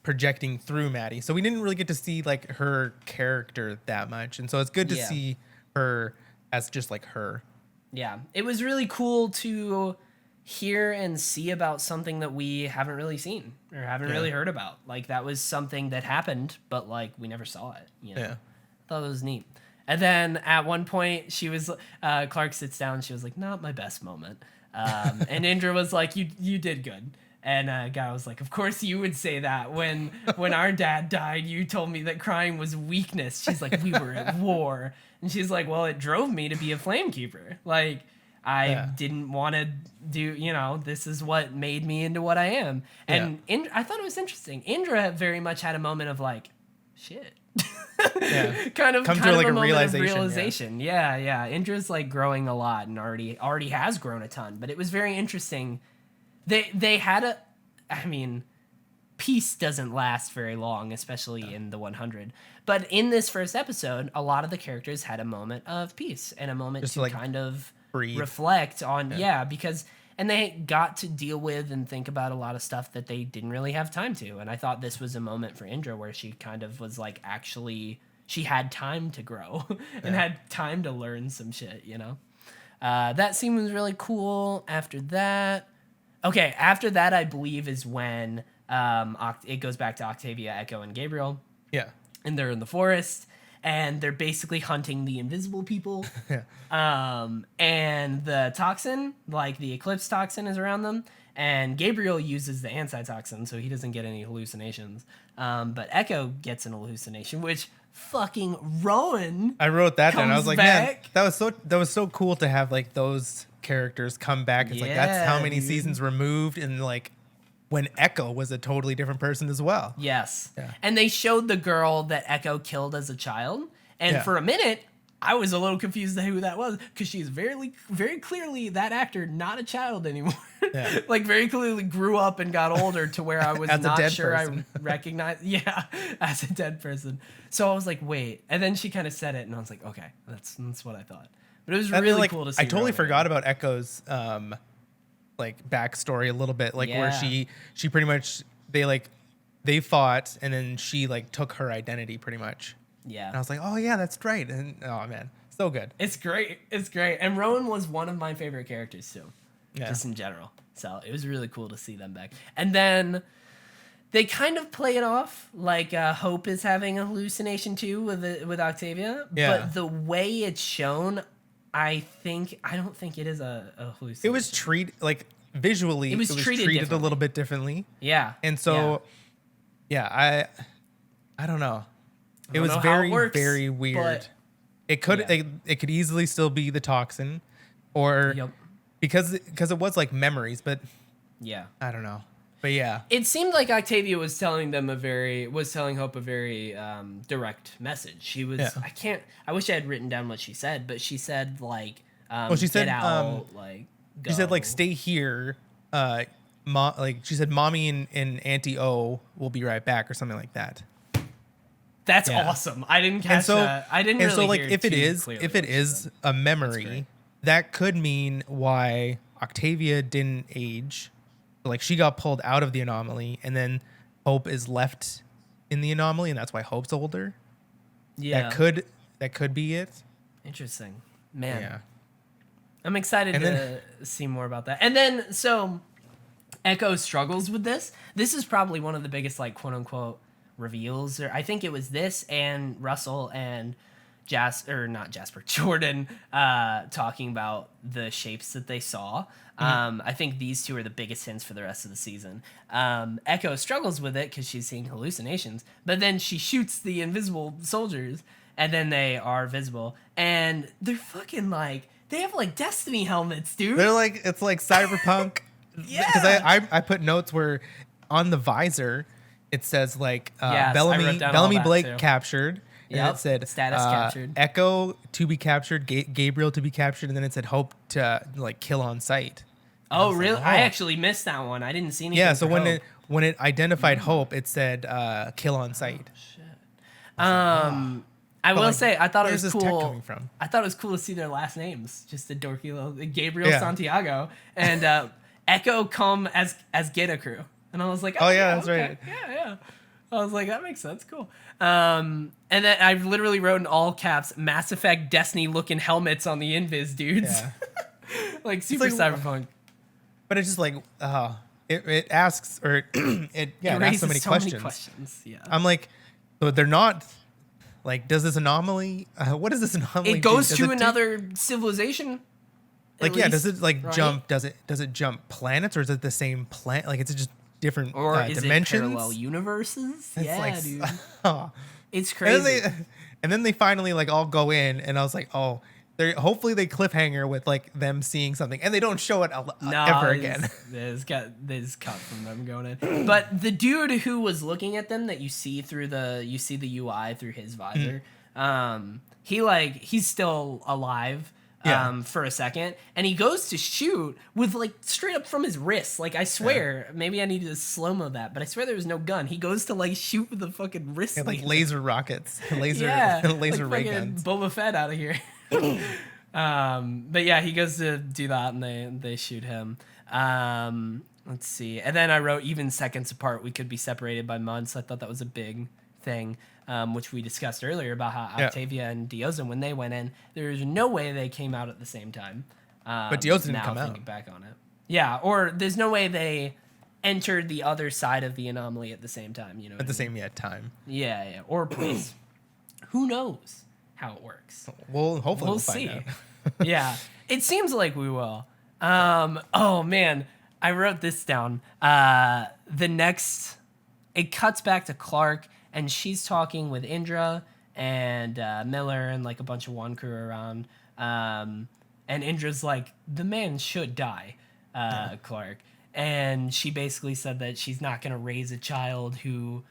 B: projecting through Maddie. So we didn't really get to see like her character that much. And so it's good to see her as just like her.
A: Yeah, it was really cool to hear and see about something that we haven't really seen or haven't really heard about. Like, that was something that happened, but like we never saw it. Yeah, thought it was neat. And then at one point, she was Clark sits down. She was like, "Not my best moment," and Indra was like, "You did good." And Guy was like, "Of course you would say that. When our dad died, you told me that crying was weakness." She's like, "We were at war." And she's like, "Well, it drove me to be a Flamekeeper. Like, I didn't want to do, this is what made me into what I am." And I thought it was interesting. Indra very much had a moment of like, shit. kind of like a realization. Yeah. Indra's like growing a lot and already has grown a ton. But it was very interesting. They had peace doesn't last very long, especially in the 100. But in this first episode, a lot of the characters had a moment of peace and a moment just to like kind of breathe. Reflect on, because and they got to deal with and think about a lot of stuff that they didn't really have time to. And I thought this was a moment for Indra where she kind of was like, actually, she had time to grow and had time to learn some shit, you know? That scene was really cool. After that, I believe is when it goes back to Octavia, Echo, and Gabriel.
B: Yeah.
A: And they're in the forest, and they're basically hunting the invisible people. And the toxin, like the eclipse toxin, is around them. And Gabriel uses the antitoxin, so he doesn't get any hallucinations. But Echo gets an hallucination, which fucking Rowan.
B: I wrote that down. I was like,
A: back.
B: man, that was so cool to have like those characters come back. It's like that's how many seasons removed, and like when Echo was a totally different person as well.
A: Yes.
B: Yeah.
A: And they showed the girl that Echo killed as a child. And for a minute, I was a little confused as to who that was, because she's very, very clearly that actor, not a child anymore. Yeah. Like very clearly grew up and got older to where I was not sure I recognized. Yeah, as a dead person. So I was like, wait. And then she kind of said it, and I was like, okay, that's what I thought. But it was really cool to see.
B: I totally forgot about Echo's like backstory a little bit, like where she pretty much they fought, and then she like took her identity pretty much.
A: Yeah.
B: And I was like, oh yeah, that's right. And oh man, so good.
A: It's great. It's great. And Rowan was one of my favorite characters too.
B: Yeah.
A: Just in general. So it was really cool to see them back. And then they kind of play it off like Hope is having a hallucination too with Octavia. Yeah. But the way it's shown, I don't think it is a hallucination.
B: It was treated like visually. It was treated a little bit differently.
A: Yeah.
B: And so, I don't know. It was very, very weird. It could easily still be the toxin, or because it was like memories, but I don't know. But yeah,
A: it seemed like Octavia was telling Hope a very direct message. She was I wish I had written down what she said, but she said like
B: she said
A: get out, like go.
B: She said like stay here. She said mommy and Auntie O will be right back or something like that.
A: That's awesome. I didn't catch that. I didn't really hear
B: if it is a memory, that could mean why Octavia didn't age. Like she got pulled out of the anomaly, and then Hope is left in the anomaly, and that's why Hope's older. Yeah, that could be it.
A: Interesting, man. Yeah. I'm excited to see more about that. And then so Echo struggles with this. This is probably one of the biggest like quote unquote reveals, or I think it was this and Russell and Jordan talking about the shapes that they saw. I think these two are the biggest hints for the rest of the season. Echo struggles with it because she's seeing hallucinations, but then she shoots the invisible soldiers, and then they are visible, and they're fucking like they have like Destiny helmets, dude.
B: They're like it's like cyberpunk. Because I put notes where on the visor it says like Bellamy Blake too. Captured. And it said
A: status captured.
B: Echo to be captured, Gabriel to be captured, and then it said Hope to like kill on sight.
A: Oh, really? Like, I actually missed that one. I didn't see anything.
B: Yeah, so when it identified Hope, it said kill on sight.
A: Oh, shit. I will say I thought it was cool.
B: Where's this tech coming from?
A: I thought it was cool to see their last names, just the dorky little Gabriel Santiago and Echo come as Geta Crew, and I was like,
B: that's right.
A: Yeah. I was like, that makes sense. Cool. And then I literally wrote in all caps, Mass Effect Destiny looking helmets on the Invis dudes. Yeah. Like super cyberpunk.
B: But it's just like, it asks, or it asks so many questions. Yeah. I'm like, but they're not, like, does this anomaly, what does this anomaly
A: do? It goes to another civilization.
B: Like, does it like jump, does it jump planets, or is it the same planet? Like, it's just different dimensions,
A: it parallel universes.
B: It's
A: dude. It's crazy.
B: And then they finally like all go in, and I was like, oh, hopefully they cliffhanger with like them seeing something, and they don't show it ever again.
A: They just cut from them going in. But the dude who was looking at them, that you see the UI through his visor, he's still alive. For a second, and he goes to shoot with like straight up from his wrist. Like I swear, maybe I need to slow-mo that, but I swear there was no gun. He goes to like shoot with the fucking wrist,
B: like laser rockets, laser
A: like
B: ray guns.
A: Boba Fett out of here. But yeah, he goes to do that, and they shoot him. Let's see. And then I wrote even seconds apart, we could be separated by months. I thought that was a big thing, which we discussed earlier about how Octavia and Diozan, when they went in, there's no way they came out at the same time.
B: But Diozan didn't come
A: Thinking
B: out.
A: back on it. Yeah, or there's no way they entered the other side of the anomaly at the same time. You know,
B: At the same time.
A: Yeah, or place. Who knows how it works?
B: Well, hopefully we'll
A: see.
B: find out.
A: Yeah, it seems like we will. Oh man, I wrote this down. It cuts back to Clark, and she's talking with Indra and Miller and like a bunch of one crew around. And Indra's like, the man should die, Clark. And she basically said that she's not going to raise a child who,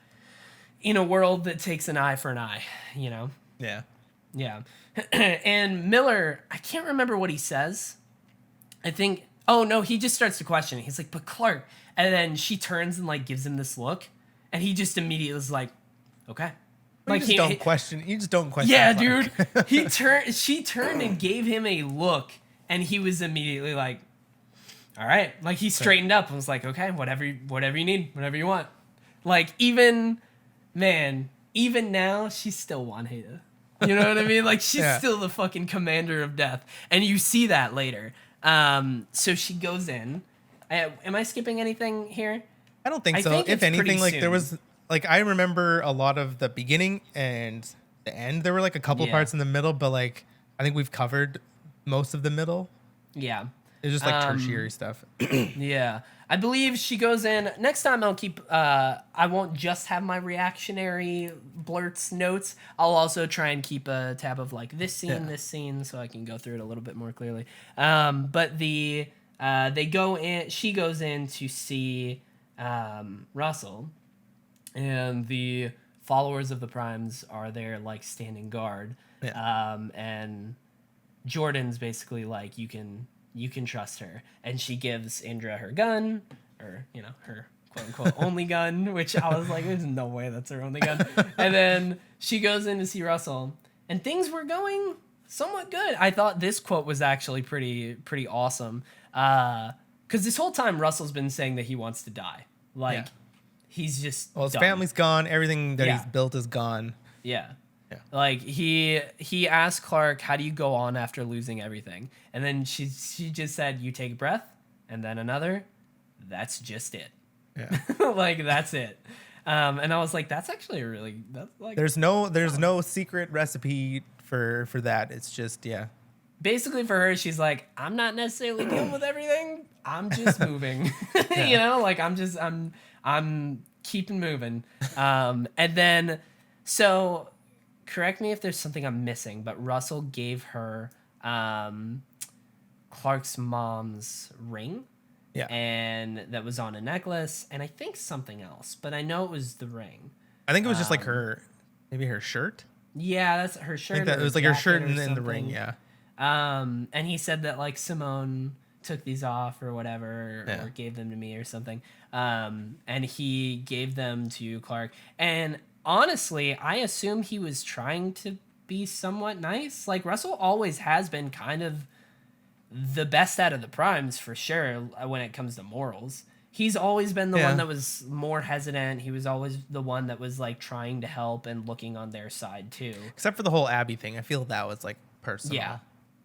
A: in a world that takes an eye for an eye, you know?
B: Yeah.
A: Yeah. And Miller, I can't remember what he says. I think, oh no, he just starts to question it. He's like, but Clark. And then she turns and like gives him this look. And he just immediately is like, okay.
B: Well,
A: Like
B: you just don't question.
A: Yeah,
B: Clark.
A: dude. She turned and gave him a look, and he was immediately like, all right. Like he straightened up and was like, okay, whatever you need, whatever you want. Like even now, she's still Juan Haida. You know what I mean? Like she's still the fucking commander of death. And you see that later. So she goes in. Am I skipping anything here?
B: I don't think so.
A: think
B: If
A: it's pretty
B: anything, like
A: soon.
B: there was, like I remember a lot of the beginning and the end. There were like a couple
A: Yeah.
B: parts in the middle, but like I think we've covered most of the middle.
A: Yeah.
B: It's just like tertiary stuff.
A: Yeah. I believe she goes in. Next time I'll keep, I won't just have my reactionary blurts notes. I'll also try and keep a tab of like this scene, so I can go through it a little bit more clearly. But they go in, she goes in to see Russell, and the followers of the Primes are there like standing guard.
B: Yeah.
A: And Jordan's basically like, you can trust her, and she gives Indra her gun, or you know, her quote unquote only gun, which I was like, there's no way that's her only gun. And then she goes in to see Russell, and things were going somewhat good. I thought this quote was actually pretty awesome, because this whole time Russell's been saying that he wants to die, like he's just
B: Well, his
A: done.
B: family's gone. Everything that he's built is gone.
A: Yeah.
B: Yeah.
A: Like he asked Clark, how do you go on after losing everything? And then she just said, you take a breath and then another. That's just it.
B: Yeah.
A: Like that's it. And I was like, that's actually that's like
B: There's no secret recipe for that. It's just
A: basically for her, she's like, I'm not necessarily dealing with everything. I'm just moving. You know, like I'm keeping moving. And then so correct me if there's something I'm missing, but Russell gave her Clark's mom's ring.
B: Yeah.
A: And that was on a necklace, and I think something else, but I know it was the ring.
B: I think it was just like maybe her shirt.
A: Yeah, that's her shirt.
B: I think that
A: or
B: it was like her
A: jacket
B: shirt
A: or
B: and the
A: something.
B: ring. Yeah.
A: And he said that like Simone took these off or whatever,
B: Yeah.
A: or gave them to me or something. And he gave them to Clark. And honestly, I assume he was trying to be somewhat nice. Like Russell always has been kind of the best out of the Primes for sure when it comes to morals. He's always been the one that was more hesitant. He was always the one that was like trying to help and looking on their side too.
B: Except for the whole Abby thing. I feel that was like personal.
A: Yeah.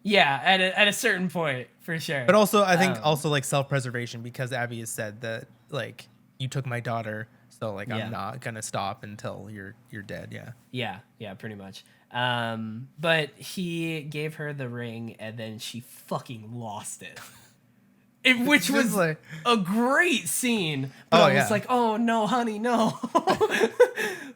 A: Yeah, at a certain point, for sure.
B: But also, I think also like self-preservation, because Abby has said that like you took my daughter, so like I'm not gonna stop until you're dead. Yeah.
A: Yeah, pretty much. But he gave her the ring, and then she fucking lost it. Which was
B: like
A: a great scene. But I was like, oh no, honey, no.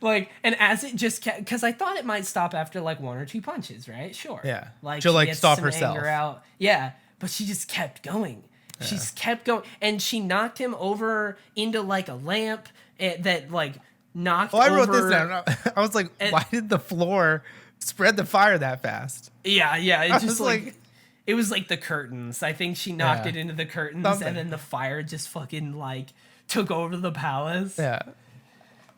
A: Like, and as it just kept, because I thought it might stop after like one or two punches, right? Sure.
B: Yeah.
A: Like
B: She'll
A: she
B: like
A: gets
B: stop
A: some
B: herself.
A: anger out. Yeah, but she just kept going. She just kept going, and she knocked him over into like a lamp that like knocked.
B: Well, I
A: over.
B: wrote this down. I was like, why did the floor spread the fire that fast?
A: Yeah. It just
B: was
A: like.
B: like-
A: It was like the curtains. I think she knocked
B: Yeah.
A: it into the curtains,
B: Something.
A: and then the fire just fucking like took over the palace.
B: Yeah.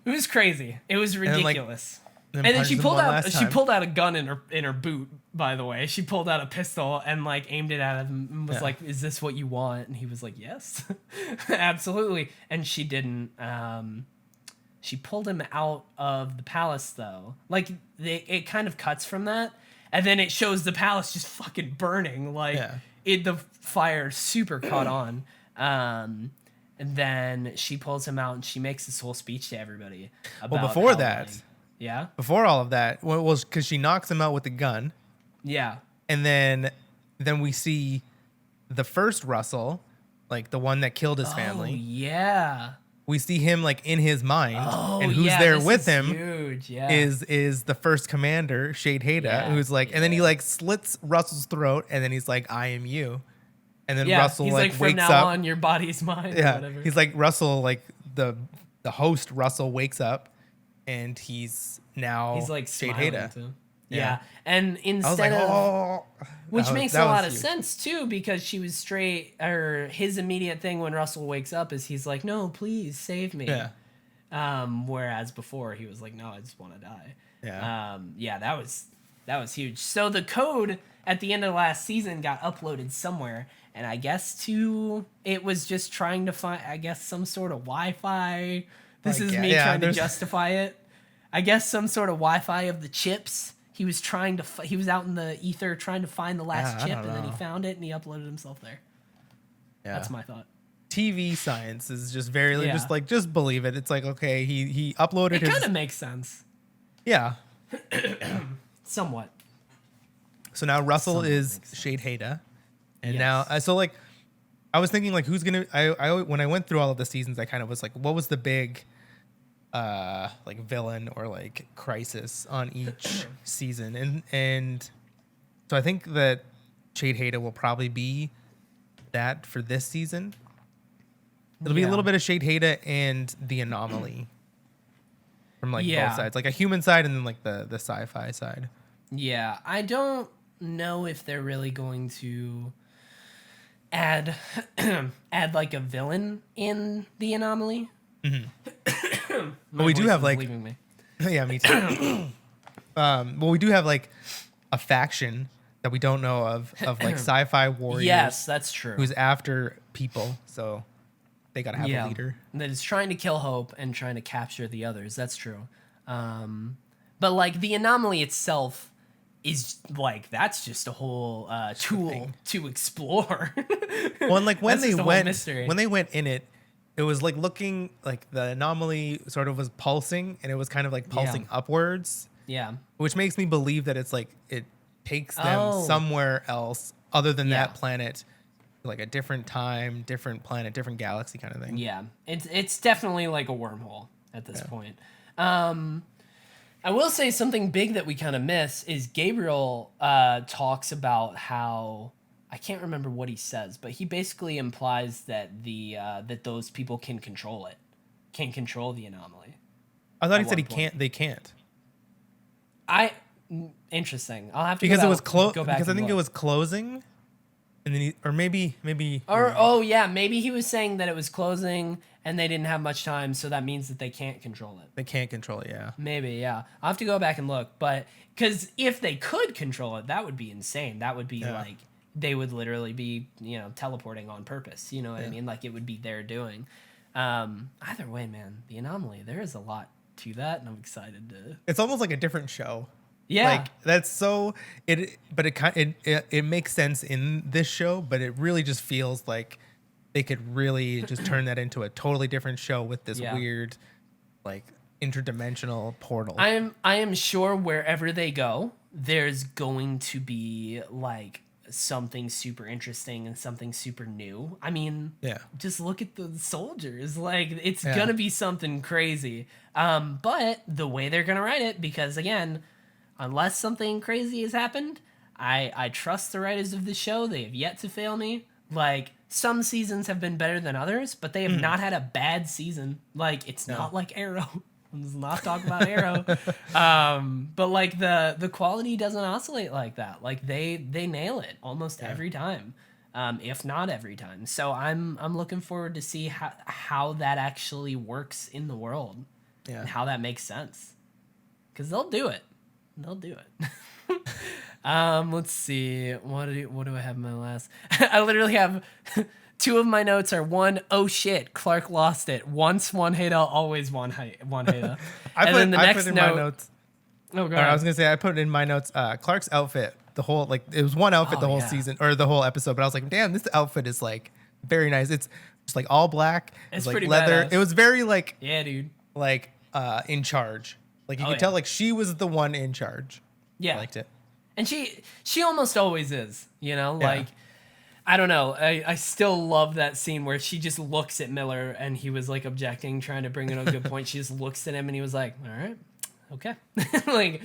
A: It was crazy. It was
B: then, like,
A: ridiculous.
B: And
A: And then
B: punches him one last
A: she
B: time.
A: pulled out a gun in her boot, by the way. She pulled out a pistol and like aimed it at him and was like, "Is this what you want?" And he was like, "Yes." Absolutely. And she didn't she pulled him out of the palace though. Like it kind of cuts from that and then it shows the palace just fucking burning like the fire super caught on. And then she pulls him out and she makes this whole speech to everybody about
B: before that,
A: like, yeah.
B: Before all of that, well, because she knocks him out with the gun.
A: Yeah.
B: And then we see the first Russell, like the one that killed his family.
A: Yeah.
B: We see him like in his mind, and who's there with him
A: huge. Yeah.
B: is the first commander, Shade Haida, who's like, and then he like slits Russell's throat, and then he's like, "I am you," and then Russell
A: he's
B: like
A: from
B: wakes
A: now
B: up.
A: on, your body's mine.
B: Yeah,
A: or whatever.
B: he's like Russell, like the host Russell wakes up, and he's
A: like
B: Shade
A: smiling
B: Haida.
A: too. Yeah. And instead
B: I was like,
A: of
B: oh,
A: which makes a lot of
B: huge.
A: sense too, because she was straight, or his immediate thing when Russell wakes up is he's like, "No, please save me."
B: Yeah.
A: Whereas before he was like, "No, I just want to die."
B: Yeah.
A: That was huge. So the code at the end of the last season got uploaded somewhere, and I guess it was just trying to find, I guess, some sort of Wi-Fi. This is me trying to justify it. I guess some sort of Wi-Fi of the chips. He was he was out in the ether trying to find the last chip, and then he found it and he uploaded himself there. Yeah. That's my thought.
B: TV science is just very just believe it. It's like, okay, he uploaded
A: it kind of makes sense.
B: Yeah.
A: Somewhat.
B: So now Russell is Shade Haida. And now so like I was thinking like who's going to I when I went through all of the seasons I kind of was like what was the big like villain or like crisis on each season, and so I think that Shade Haida will probably be that for this season. It'll be a little bit of Shade Haida and the anomaly from like both sides, like a human side and then like the sci-fi side.
A: Yeah, I don't know if they're really going to add like a villain in the anomaly.
B: But we do have like, me. Yeah, me too. Well, we do have like a faction that we don't know of like sci-fi warriors.
A: Yes, that's true.
B: Who's after people, so they gotta have a leader
A: that is trying to kill Hope and trying to capture the others. That's true. But like the anomaly itself is like that's just a whole tool to explore.
B: Well, and like when they went in it. It was like looking like the anomaly sort of was pulsing, and it was kind of like pulsing upwards.
A: Yeah.
B: Which makes me believe that it's like it takes them somewhere else other than that planet, like a different time, different planet, different galaxy kind of thing.
A: Yeah. It's definitely like a wormhole at this point. I will say something big that we kind of miss is Gabriel talks about how I can't remember what he says, but he basically implies that that those people can control the anomaly.
B: I thought he said they can't.
A: Interesting. I'll have to
B: because it was close. Because I think it was closing, and then maybe.
A: Maybe he was saying that it was closing and they didn't have much time, so that means that they can't control it.
B: They can't control it. Yeah.
A: Maybe. Yeah. I'll have to go back and look, but because if they could control it, that would be insane. That would be like. They would literally be, teleporting on purpose. You know what I mean? Like it would be their doing. Either way, man, the anomaly, there is a lot to that, and I'm excited to.
B: It's almost like a different show.
A: Yeah,
B: like that's so it makes sense in this show, but it really just feels like they could really just turn that into a totally different show with this weird, like interdimensional portal.
A: I am sure wherever they go, there's going to be like something super interesting and something super new. I mean, just look at the soldiers. Like it's gonna be something crazy. But the way they're gonna write it, because again, unless something crazy has happened, I trust the writers of the show. They have yet to fail me. Like some seasons have been better than others, but they have not had a bad season. Like it's not like Arrow. Let's not talk about Arrow. But like the quality doesn't oscillate like that. Like they nail it almost every time, if not every time. So I'm looking forward to see how that actually works in the world and how that makes sense. because they'll do it. They'll do it. Let's see. What do I have in my last? I literally have two of my notes are one, oh shit, Clark lost it. Once one hater, always one hater.
B: I put in my notes.
A: Oh, go
B: I
A: ahead.
B: was gonna say I put in my notes. Clark's outfit, the whole like it was one outfit the whole season or the whole episode, but I was like, damn, this outfit is like very nice. It's just like all black.
A: It's
B: like
A: pretty
B: leather.
A: badass.
B: It was very like
A: Yeah, dude.
B: like in charge. Like you
A: Oh,
B: could
A: yeah.
B: tell like she was the one in charge.
A: Yeah.
B: I liked it.
A: And she almost always is, you know,
B: Yeah.
A: like I don't know. I still love that scene where she just looks at Miller and he was like objecting, trying to bring in a good point. She just looks at him and he was like, all right, okay. Like,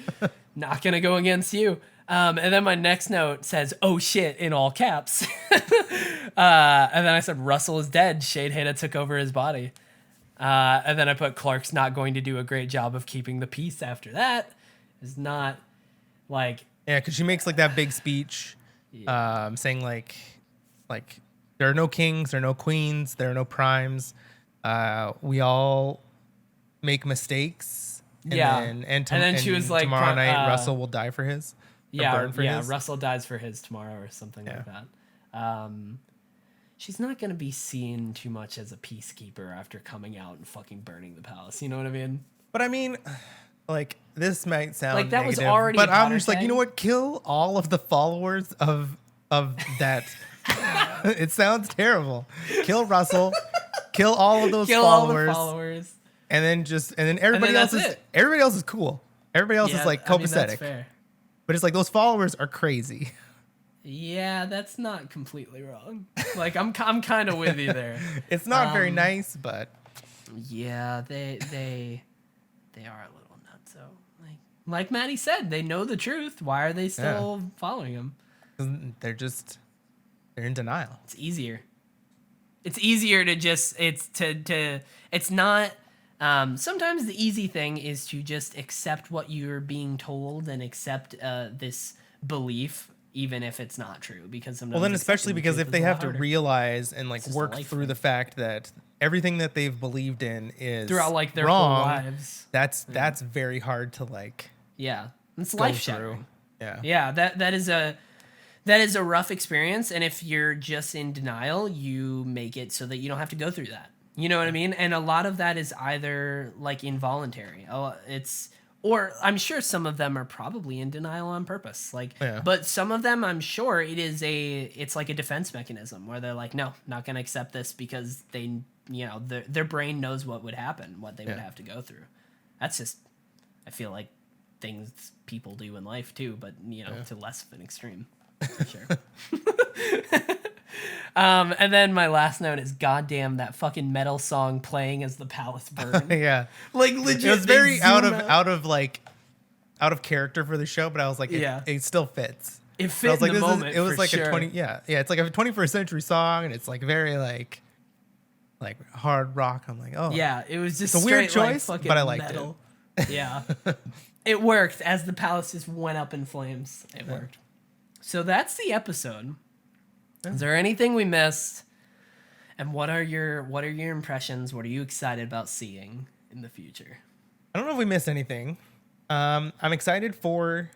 A: not going to go against you. And then my next note says, oh shit, in all caps. And then I said, Russell is dead. Shade Hater took over his body. And then I put Clark's not going to do a great job of keeping the peace after that. Is not like,
B: Yeah, because she makes like that big speech, saying like there are no kings, there are no queens, there are no primes. We all make mistakes. And
A: Yeah.
B: Then,
A: And then she was like,
B: tomorrow night Russell will die for his. Or burn for his.
A: Russell dies for his tomorrow or something like that. She's not gonna be seen too much as a peacekeeper after coming out and fucking burning the palace. You know what I mean?
B: But I mean, like this might sound
A: Like, that was
B: negative,
A: already
B: but
A: a
B: I'm just like, you
A: thing.
B: know what? Kill all of the followers of that. It sounds terrible. Kill Russell. Kill all of those
A: Kill all
B: followers.
A: the followers.
B: And then everybody else
A: that's
B: is
A: it.
B: everybody else is cool. Everybody else is like
A: I mean,
B: copacetic.
A: that's fair.
B: But it's like those followers are crazy.
A: Yeah, that's not completely wrong. Like I'm kind of with you there.
B: It's not very nice, but
A: Yeah, they are a little nuts. So like Maddie said, they know the truth. Why are they still following him?
B: they're in denial.
A: It's easier. It's easier to just it's not. Sometimes the easy thing is to just accept what you're being told and accept this belief, even if it's not true. Because sometimes
B: Well, then
A: accepting
B: especially
A: the
B: because
A: truth
B: if
A: is
B: they
A: a lot
B: have to
A: harder.
B: realize and like
A: It's just a
B: work
A: life
B: through
A: thing.
B: the fact that everything that they've believed in is
A: throughout like their
B: wrong,
A: whole lives.
B: that's very hard to like
A: Yeah, it's
B: go
A: life
B: through.
A: shattering.
B: Yeah.
A: Yeah, that is a rough experience, and if you're just in denial, you make it so that you don't have to go through that. You know what I mean? And a lot of that is either like involuntary. Or I'm sure some of them are probably in denial on purpose. Like,
B: Yeah.
A: but some of them, I'm sure it's like a defense mechanism where they're like, no, not going to accept this because they, their brain knows what would happen, what they would have to go through. That's just, I feel like things people do in life too, but to less of an extreme. For sure. And then my last note is, goddamn, that fucking metal song playing as the palace burned.
B: Yeah.
A: Like legit.
B: It was very out of character for the show, but I was like, it still fits.
A: It
B: I
A: fit
B: was like,
A: in the moment.
B: it was
A: for
B: like
A: sure.
B: it's like a 21st century song, and it's like very like hard rock. I'm like, oh
A: Yeah, it was just
B: It's a weird
A: straight, like,
B: choice,
A: fucking
B: but I liked
A: metal. Yeah. It worked as the palace just went up in flames. It worked. So that's the episode. Is there anything we missed? And what are your impressions? What are you excited about seeing in the future?
B: I don't know if we missed anything. I'm excited for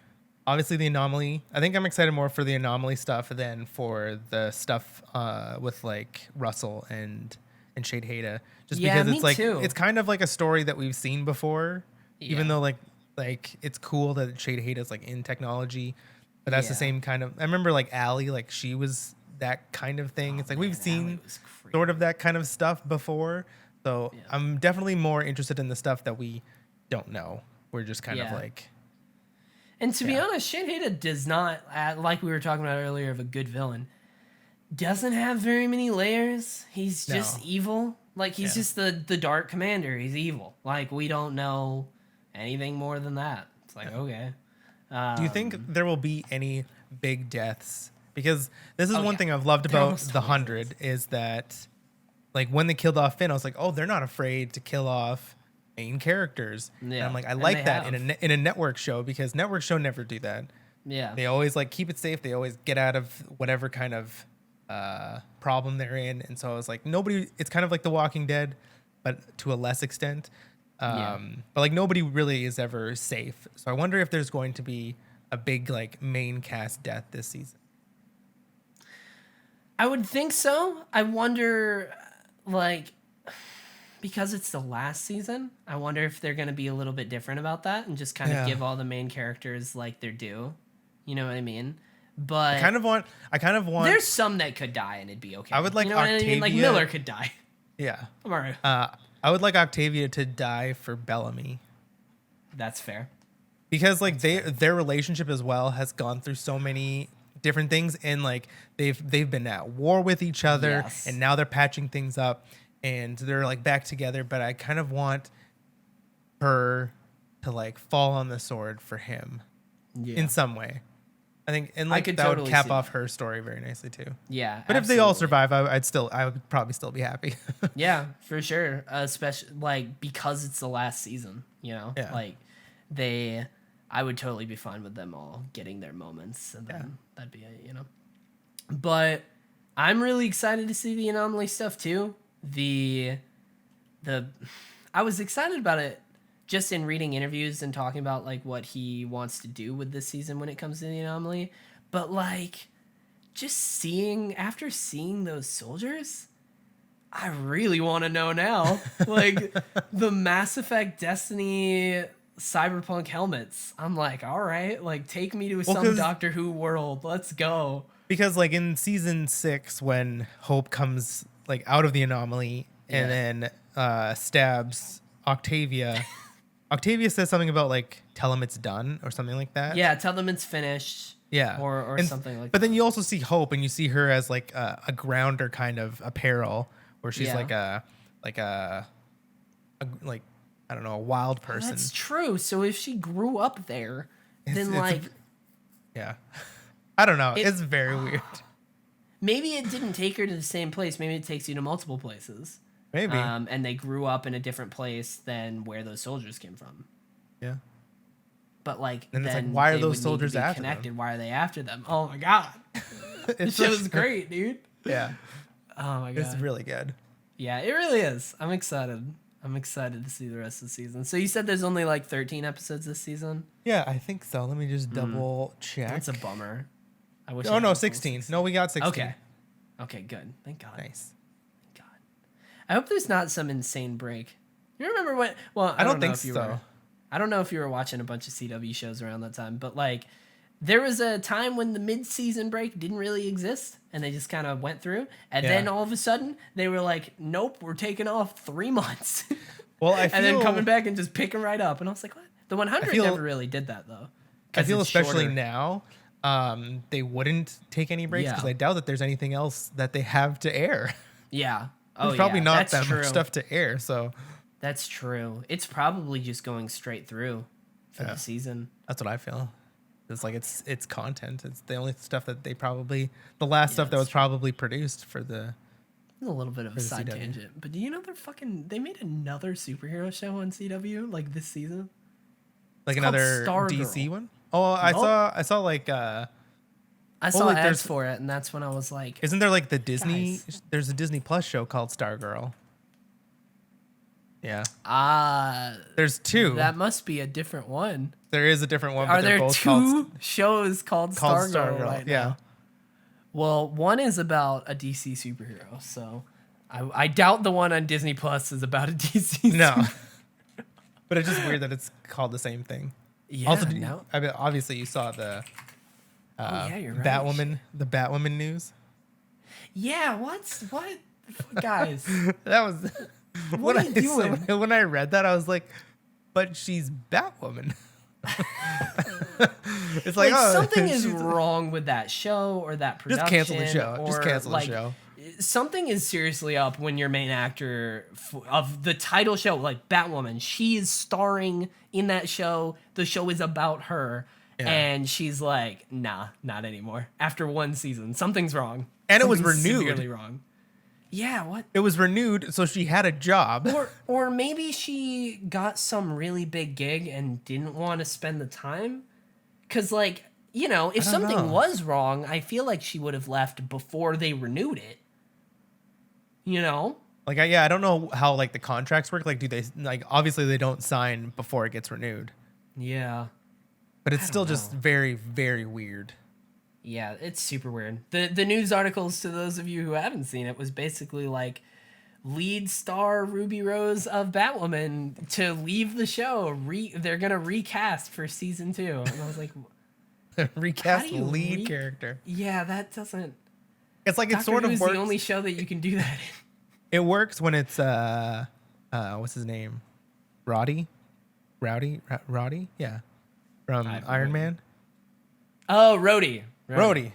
B: obviously the anomaly. I think I'm excited more for the anomaly stuff than for the stuff with like Russell and Shade Hater. Just because
A: me
B: it's like
A: too.
B: it's kind of like a story that we've seen before. Even though like it's cool that Shade Hater is like in technology, but that's the same kind of. I remember like Allie, like she was that kind of thing. It's like we've seen sort of that kind of stuff before. So I'm definitely more interested in the stuff that we don't know. We're just kind of like.
A: And to be honest, Shade Hater does not, like we were talking about earlier, of a good villain. Doesn't have very many layers. He's just evil. Like he's just the dark commander. He's evil. Like we don't know anything more than that. It's like okay.
B: Do you think there will be any big deaths? Because this is one thing I've loved about the 100 is that, like, when they killed off Finn, I was like, oh, they're not afraid to kill off main characters. Yeah. And I'm like, I like that in a network show because network show never do that.
A: Yeah.
B: They always like keep it safe. They always get out of whatever kind of problem they're in. And so I was like, nobody. It's kind of like The Walking Dead, but to a less extent.
A: Yeah.
B: But like nobody really is ever safe. So I wonder if there's going to be a big like main cast death this season.
A: I would think so. I wonder, like, because it's the last season, I wonder if they're going to be a little bit different about that and just kind of give all the main characters like their due. You know what I mean? But
B: I kind of want.
A: there's some that could die and it'd be okay.
B: I would like
A: you know what I mean? Like
B: Octavia-
A: Miller could die.
B: Yeah.
A: I'm alright.
B: I would like Octavia to die for Bellamy.
A: That's fair.
B: Because like their relationship as well has gone through so many different things, and like they've been at war with each other,
A: Yes.
B: and now they're patching things up and they're like back together. But I kind of want her to like fall on the sword for him in some way. I think, and like
A: could
B: that
A: totally
B: would cap
A: see
B: off
A: that.
B: her story very nicely too.
A: Yeah.
B: But if they all
A: absolutely.
B: survive, I would probably still be happy.
A: Yeah, for sure. Especially like because it's the last season, you know?
B: Yeah.
A: Like I would totally be fine with them all getting their moments and then that'd be it, you know. But I'm really excited to see the anomaly stuff too. I was excited about it just in reading interviews and talking about like what he wants to do with this season when it comes to the anomaly. But like just after seeing those soldiers, I really want to know now. Like the Mass Effect Destiny Cyberpunk helmets. I'm like, all right, like take me to some
B: 'cause-
A: Doctor Who world. Let's go.
B: Because like in season 6, when Hope comes like out of the anomaly and then stabs Octavia, Octavia says something about like tell him it's done or something like that.
A: Yeah, tell them it's finished.
B: Yeah.
A: Or
B: And-
A: something like
B: But
A: that.
B: then you also see Hope, and you see her as like a grounder kind of apparel, where she's
A: Yeah.
B: like a like I don't know, a wild person.
A: That's true. So if she grew up there, then
B: it's
A: like
B: yeah. I don't know.
A: It-
B: It's very weird.
A: maybe it didn't take her to the same place. Maybe it takes you to multiple places.
B: Maybe.
A: And they grew up in a different place than where those soldiers came from.
B: Yeah.
A: But like,
B: And it's like,
A: then
B: why are
A: they
B: those
A: would need to
B: soldiers
A: be
B: after them?
A: connected? Why are they after them? Oh my god,
B: It's
A: this was
B: just-
A: great, dude.
B: Yeah.
A: Oh my
B: It's
A: god,
B: really good.
A: yeah, it really is. I'm excited. I'm excited to see the rest of the season. So you said there's only like 13 episodes this season.
B: Yeah, I think so. Let me just double check.
A: That's a bummer. I wish.
B: Oh
A: I
B: no,
A: had
B: 16. No, we got 16.
A: Okay. Okay, good. Thank God.
B: Nice.
A: God. I hope there's not some insane break. You remember when? Well,
B: I don't
A: know
B: think
A: if you
B: so.
A: were- I don't know if you were watching a bunch of CW shows around that time, but like, there was a time when the mid-season break didn't really exist, and they just kind of went through, and then all of a sudden they were like, "Nope, we're taking off 3 months,"
B: Well, I
A: and then
B: feel-
A: coming back and just picking right up, and I was like, "What?" The 100
B: feel-
A: never really did that though.
B: I
A: 'Cause
B: feel
A: it's
B: especially
A: shorter.
B: now, they wouldn't take any breaks because
A: Yeah.
B: I doubt that there's anything else that they have to air.
A: Yeah. Oh,
B: There's probably
A: yeah,
B: not
A: that's
B: that
A: true.
B: much stuff to air. So
A: That's true. It's probably just going straight through for
B: Yeah.
A: the season.
B: that's what I feel. It's like it's content. It's the only stuff that they probably the last stuff that
A: that's
B: was probably produced for the.
A: It's a little bit of a
B: the
A: side
B: CW.
A: tangent, but do you know they made another superhero show on CW like this season?
B: Like
A: called
B: another
A: Stargirl.
B: DC one. Oh, I
A: Nope.
B: saw like
A: I saw
B: like,
A: ads
B: there's-
A: for it, and that's when I was like,
B: isn't there like the Disney?
A: Guys.
B: There's a Disney Plus show called Stargirl. Yeah, there's two.
A: that must be a different one.
B: There is a different one.
A: Are
B: but they're
A: there
B: both
A: two shows called
B: called
A: Stargirl,
B: Stargirl?
A: right
B: Yeah.
A: now? Well, one is about a DC superhero, so I doubt the one on Disney Plus is about a DC.
B: No.
A: superhero.
B: But it's just weird that it's called the same thing.
A: Yeah,
B: Also,
A: no.
B: I mean, obviously you saw the
A: yeah, you're right.
B: the Batwoman news.
A: Yeah, what, guys?
B: That was
A: What are you doing?
B: When I read that, I was like, "But she's Batwoman." It's like,
A: Like
B: oh,
A: something is
B: she's-
A: wrong with that show or that production.
B: Just cancel the show. Just
A: or,
B: cancel the
A: like,
B: show.
A: Something is seriously up when your main actor of the title show, like Batwoman, she is starring in that show. The show is about her,
B: Yeah.
A: and she's like, "Nah, not anymore." After one season, something's wrong,
B: And it was
A: Something's
B: renewed.
A: Severely wrong. Yeah, what?
B: It was renewed, so she had a job.
A: Or maybe she got some really big gig and didn't want to spend the time. Cause like, you know, if
B: don't
A: something
B: know.
A: was wrong, I feel like she would have left before they renewed it. You know?
B: Like, I don't know how like the contracts work. Like, do they like obviously they don't sign before it gets renewed,
A: Yeah.
B: but it's
A: I
B: still
A: don't
B: just
A: know.
B: very, very weird.
A: Yeah, it's super weird. The news articles, to those of you who haven't seen it, was basically like lead star Ruby Rose of Batwoman to leave the show. They're gonna recast for season 2, and I was like, how
B: Recast
A: do
B: the
A: you
B: lead character.
A: Yeah, that doesn't.
B: It's like it
A: Doctor
B: sort
A: Who
B: of
A: is
B: works.
A: the only show that you can do that in.
B: It works when it's what's his name? Roddy? Roddy? Yeah. From
A: I have no
B: Iron
A: idea.
B: Man.
A: Oh, Rhodey.
B: Rhodey.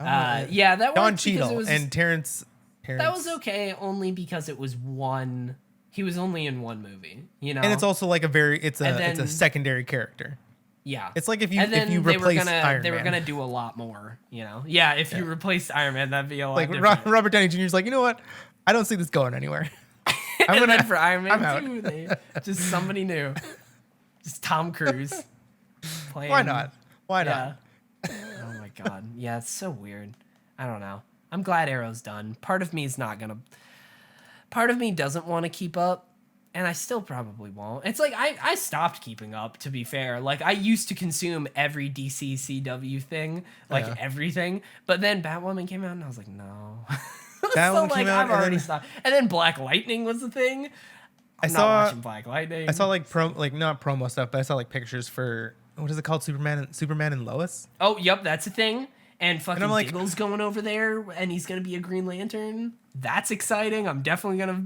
A: Yeah, that
B: Don
A: worked because it
B: Cheadle
A: was
B: and Terrence.
A: that was okay only because it was one. He was only in one movie, you know.
B: And it's also like it's a
A: then-
B: secondary character.
A: Yeah,
B: It's like if you
A: and then
B: replace Iron
A: they were
B: Man.
A: gonna do a lot more, you know. Yeah, if you replaced Iron Man, that'd be a lot
B: Like
A: different.
B: Robert Downey Jr. is like, you know what? I don't see this going anywhere.
A: And then for Iron
B: I'm
A: Man
B: out.
A: 2, they just somebody new, just Tom Cruise. Playing,
B: Why not? Why
A: Yeah.
B: not?
A: Oh my god. Yeah, it's so weird. I don't know. I'm glad Arrow's done. Part of me doesn't want to keep up. And I still probably won't. It's like I stopped keeping up, to be fair. Like, I used to consume every DC CW thing, like everything. But then Batwoman came out, and I was like, no.
B: Batwoman came out,
A: I've already stopped. And then Black Lightning was the thing. I'm not watching Black Lightning.
B: I saw like not promo stuff, but I saw like pictures for what is it called? Superman and Lois.
A: Oh, yep, that's a thing. And fucking
B: I'm like-
A: Diggle's going over there, and he's gonna be a Green Lantern. That's exciting. I'm definitely gonna.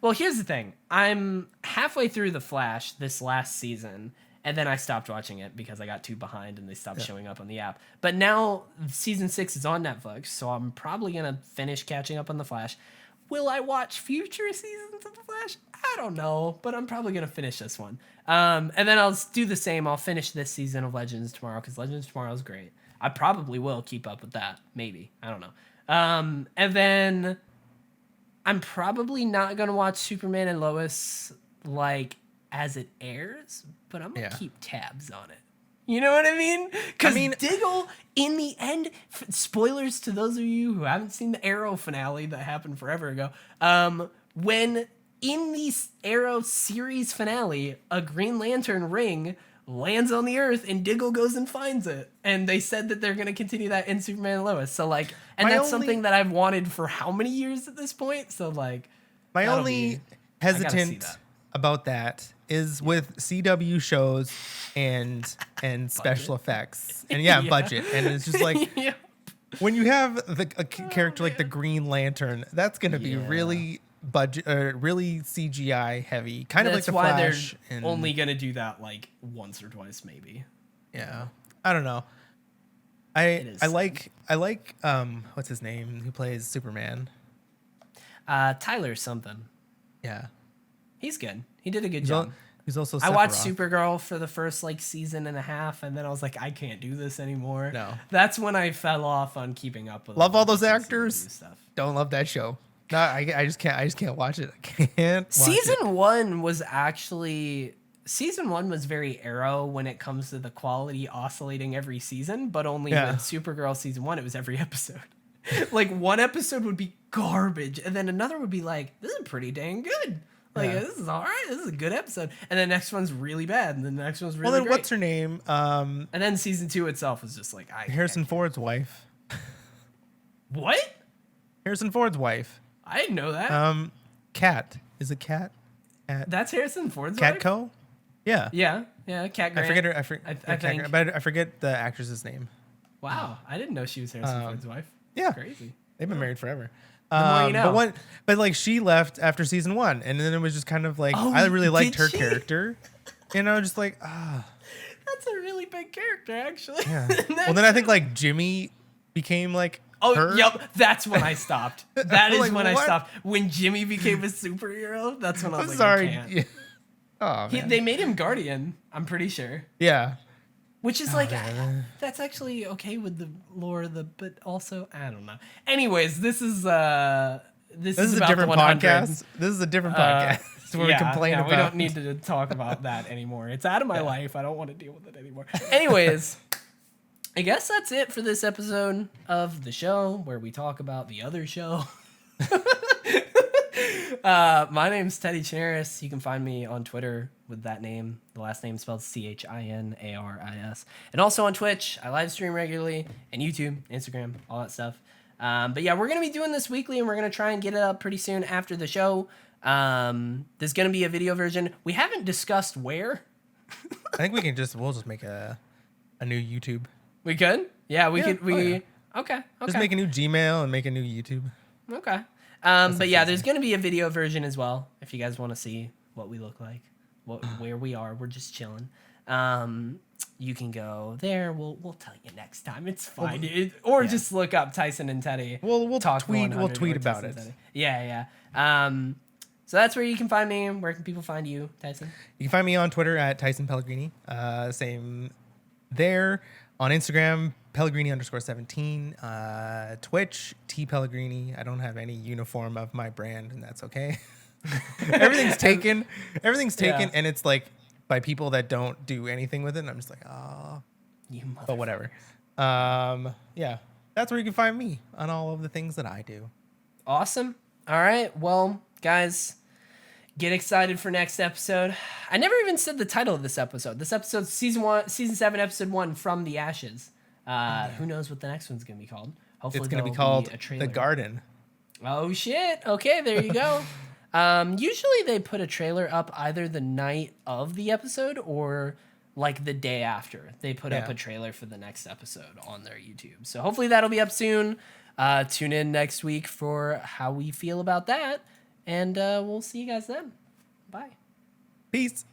A: Well, here's the thing. I'm halfway through The Flash this last season, and then I stopped watching it because I got too behind and they stopped showing up on the app. But now season 6 is on Netflix, so I'm probably gonna finish catching up on The Flash. Will I watch future seasons of The Flash? I don't know, but I'm probably gonna finish this one. And then I'll do the same. I'll finish this season of Legends tomorrow because Legends tomorrow is great. I probably will keep up with that. Maybe. I don't know. And then I'm probably not gonna watch Superman and Lois like as it airs, but I'm gonna keep tabs on it. You know what I mean? Because Diggle, in the end, spoilers to those of you who haven't seen the Arrow finale that happened forever ago. When in the Arrow series finale, a Green Lantern ring lands on the Earth and Diggle goes and finds it, and they said that they're gonna continue that in Superman and Lois. So like, and that's something that I've wanted for how many years at this point? So like,
B: my only hesitant about that is with CW shows and special effects and budget, and it's just like when you have a character like the Green Lantern, that's gonna be really really CGI heavy, kind of like the Flash.
A: They're only gonna do that like once or twice, maybe.
B: Yeah, I don't know. I like what's his name who plays Superman?
A: Tyler something.
B: Yeah,
A: he's good. He did a good job.
B: He's also.
A: I watched Supergirl for the first like season and a half, and then I was like, I can't do this anymore.
B: No,
A: that's when I fell off on keeping up with.
B: Love all those actors. Stuff. Don't love that show. No, I just can't. I just can't watch it. I can't. Watch
A: season 1 was actually. Season 1 was very Arrow when it comes to the quality oscillating every season, but only with Supergirl season 1, it was every episode. Like, one episode would be garbage, and then another would be like, this is pretty dang good. Like, this is all right. This is a good episode. And the next one's really bad, and the next one's really great.
B: What's her name?
A: And then season 2 itself was just like...
B: Harrison Ford's wife.
A: What?
B: Harrison Ford's wife.
A: I didn't know that.
B: Cat. Is it Cat?
A: That's Harrison Ford's wife?
B: Catco? Yeah.
A: Yeah. Cat Grant.
B: I forget her. But I forget the actress's name.
A: Wow. I didn't know she was Harrison Ford's wife.
B: Yeah.
A: Crazy.
B: They've been married forever.
A: The more you know.
B: But like she left after season 1, and then it was just kind of like I really liked her character, and I was just like,
A: that's a really big character, actually.
B: Yeah. Well, then I think like Jimmy became like her.
A: Yep. That's when I stopped. That is like, when I stopped. When Jimmy became a superhero, that's when I was like,
B: sorry.
A: I can't.
B: Yeah. Oh, man.
A: They made him Guardian, I'm pretty sure.
B: Yeah.
A: Which is that's actually okay with the lore of but also, I don't know. Anyways, this is a
B: different podcast. This is a different podcast where we complain about.
A: We don't need to talk about that anymore. It's out of my life. I don't want to deal with it anymore. Anyways, I guess that's it for this episode of the show where we talk about the other show. My name's TeddyChinaris. You can find me on Twitter with that name. The last name spelled Chinaris. And also on Twitch. I live stream regularly. And YouTube, Instagram, all that stuff. But yeah, we're going to be doing this weekly, and we're going to try and get it up pretty soon after the show. There's going to be a video version. We haven't discussed where.
B: I think we'll just make a new YouTube.
A: We could? Yeah, we could.
B: Yeah.
A: Okay.
B: Just make a new Gmail and make a new YouTube.
A: Okay. But yeah, there's going to be a video version as well if you guys want to see what we look like, where we are. We're just chilling. You can go there. We'll tell you next time. It's fine. Just look up Tyson and Teddy.
B: We'll tweet about it.
A: Yeah. So that's where you can find me. Where can people find you, Tyson?
B: You can find me on Twitter at Tyson Pellegrini. Same there. On Instagram, Pellegrini_17. Twitch, TPellegrini. I don't have any uniform of my brand, and that's okay. Everything's taken. And it's like by people that don't do anything with it. And I'm just like, oh, but whatever. Yeah, that's where you can find me on all of the things that I do.
A: Awesome. All right. Well, guys, get excited for next episode. I never even said the title of this episode. This episode's season 7, episode 1, From the Ashes. Who knows what the next one's gonna be called? Hopefully,
B: it's gonna be called The Garden.
A: Oh shit! Okay, there you go. Usually they put a trailer up either the night of the episode or like the day after. They put up a trailer for the next episode on their YouTube. So hopefully that'll be up soon. Tune in next week for how we feel about that. And we'll see you guys then. Bye.
B: Peace.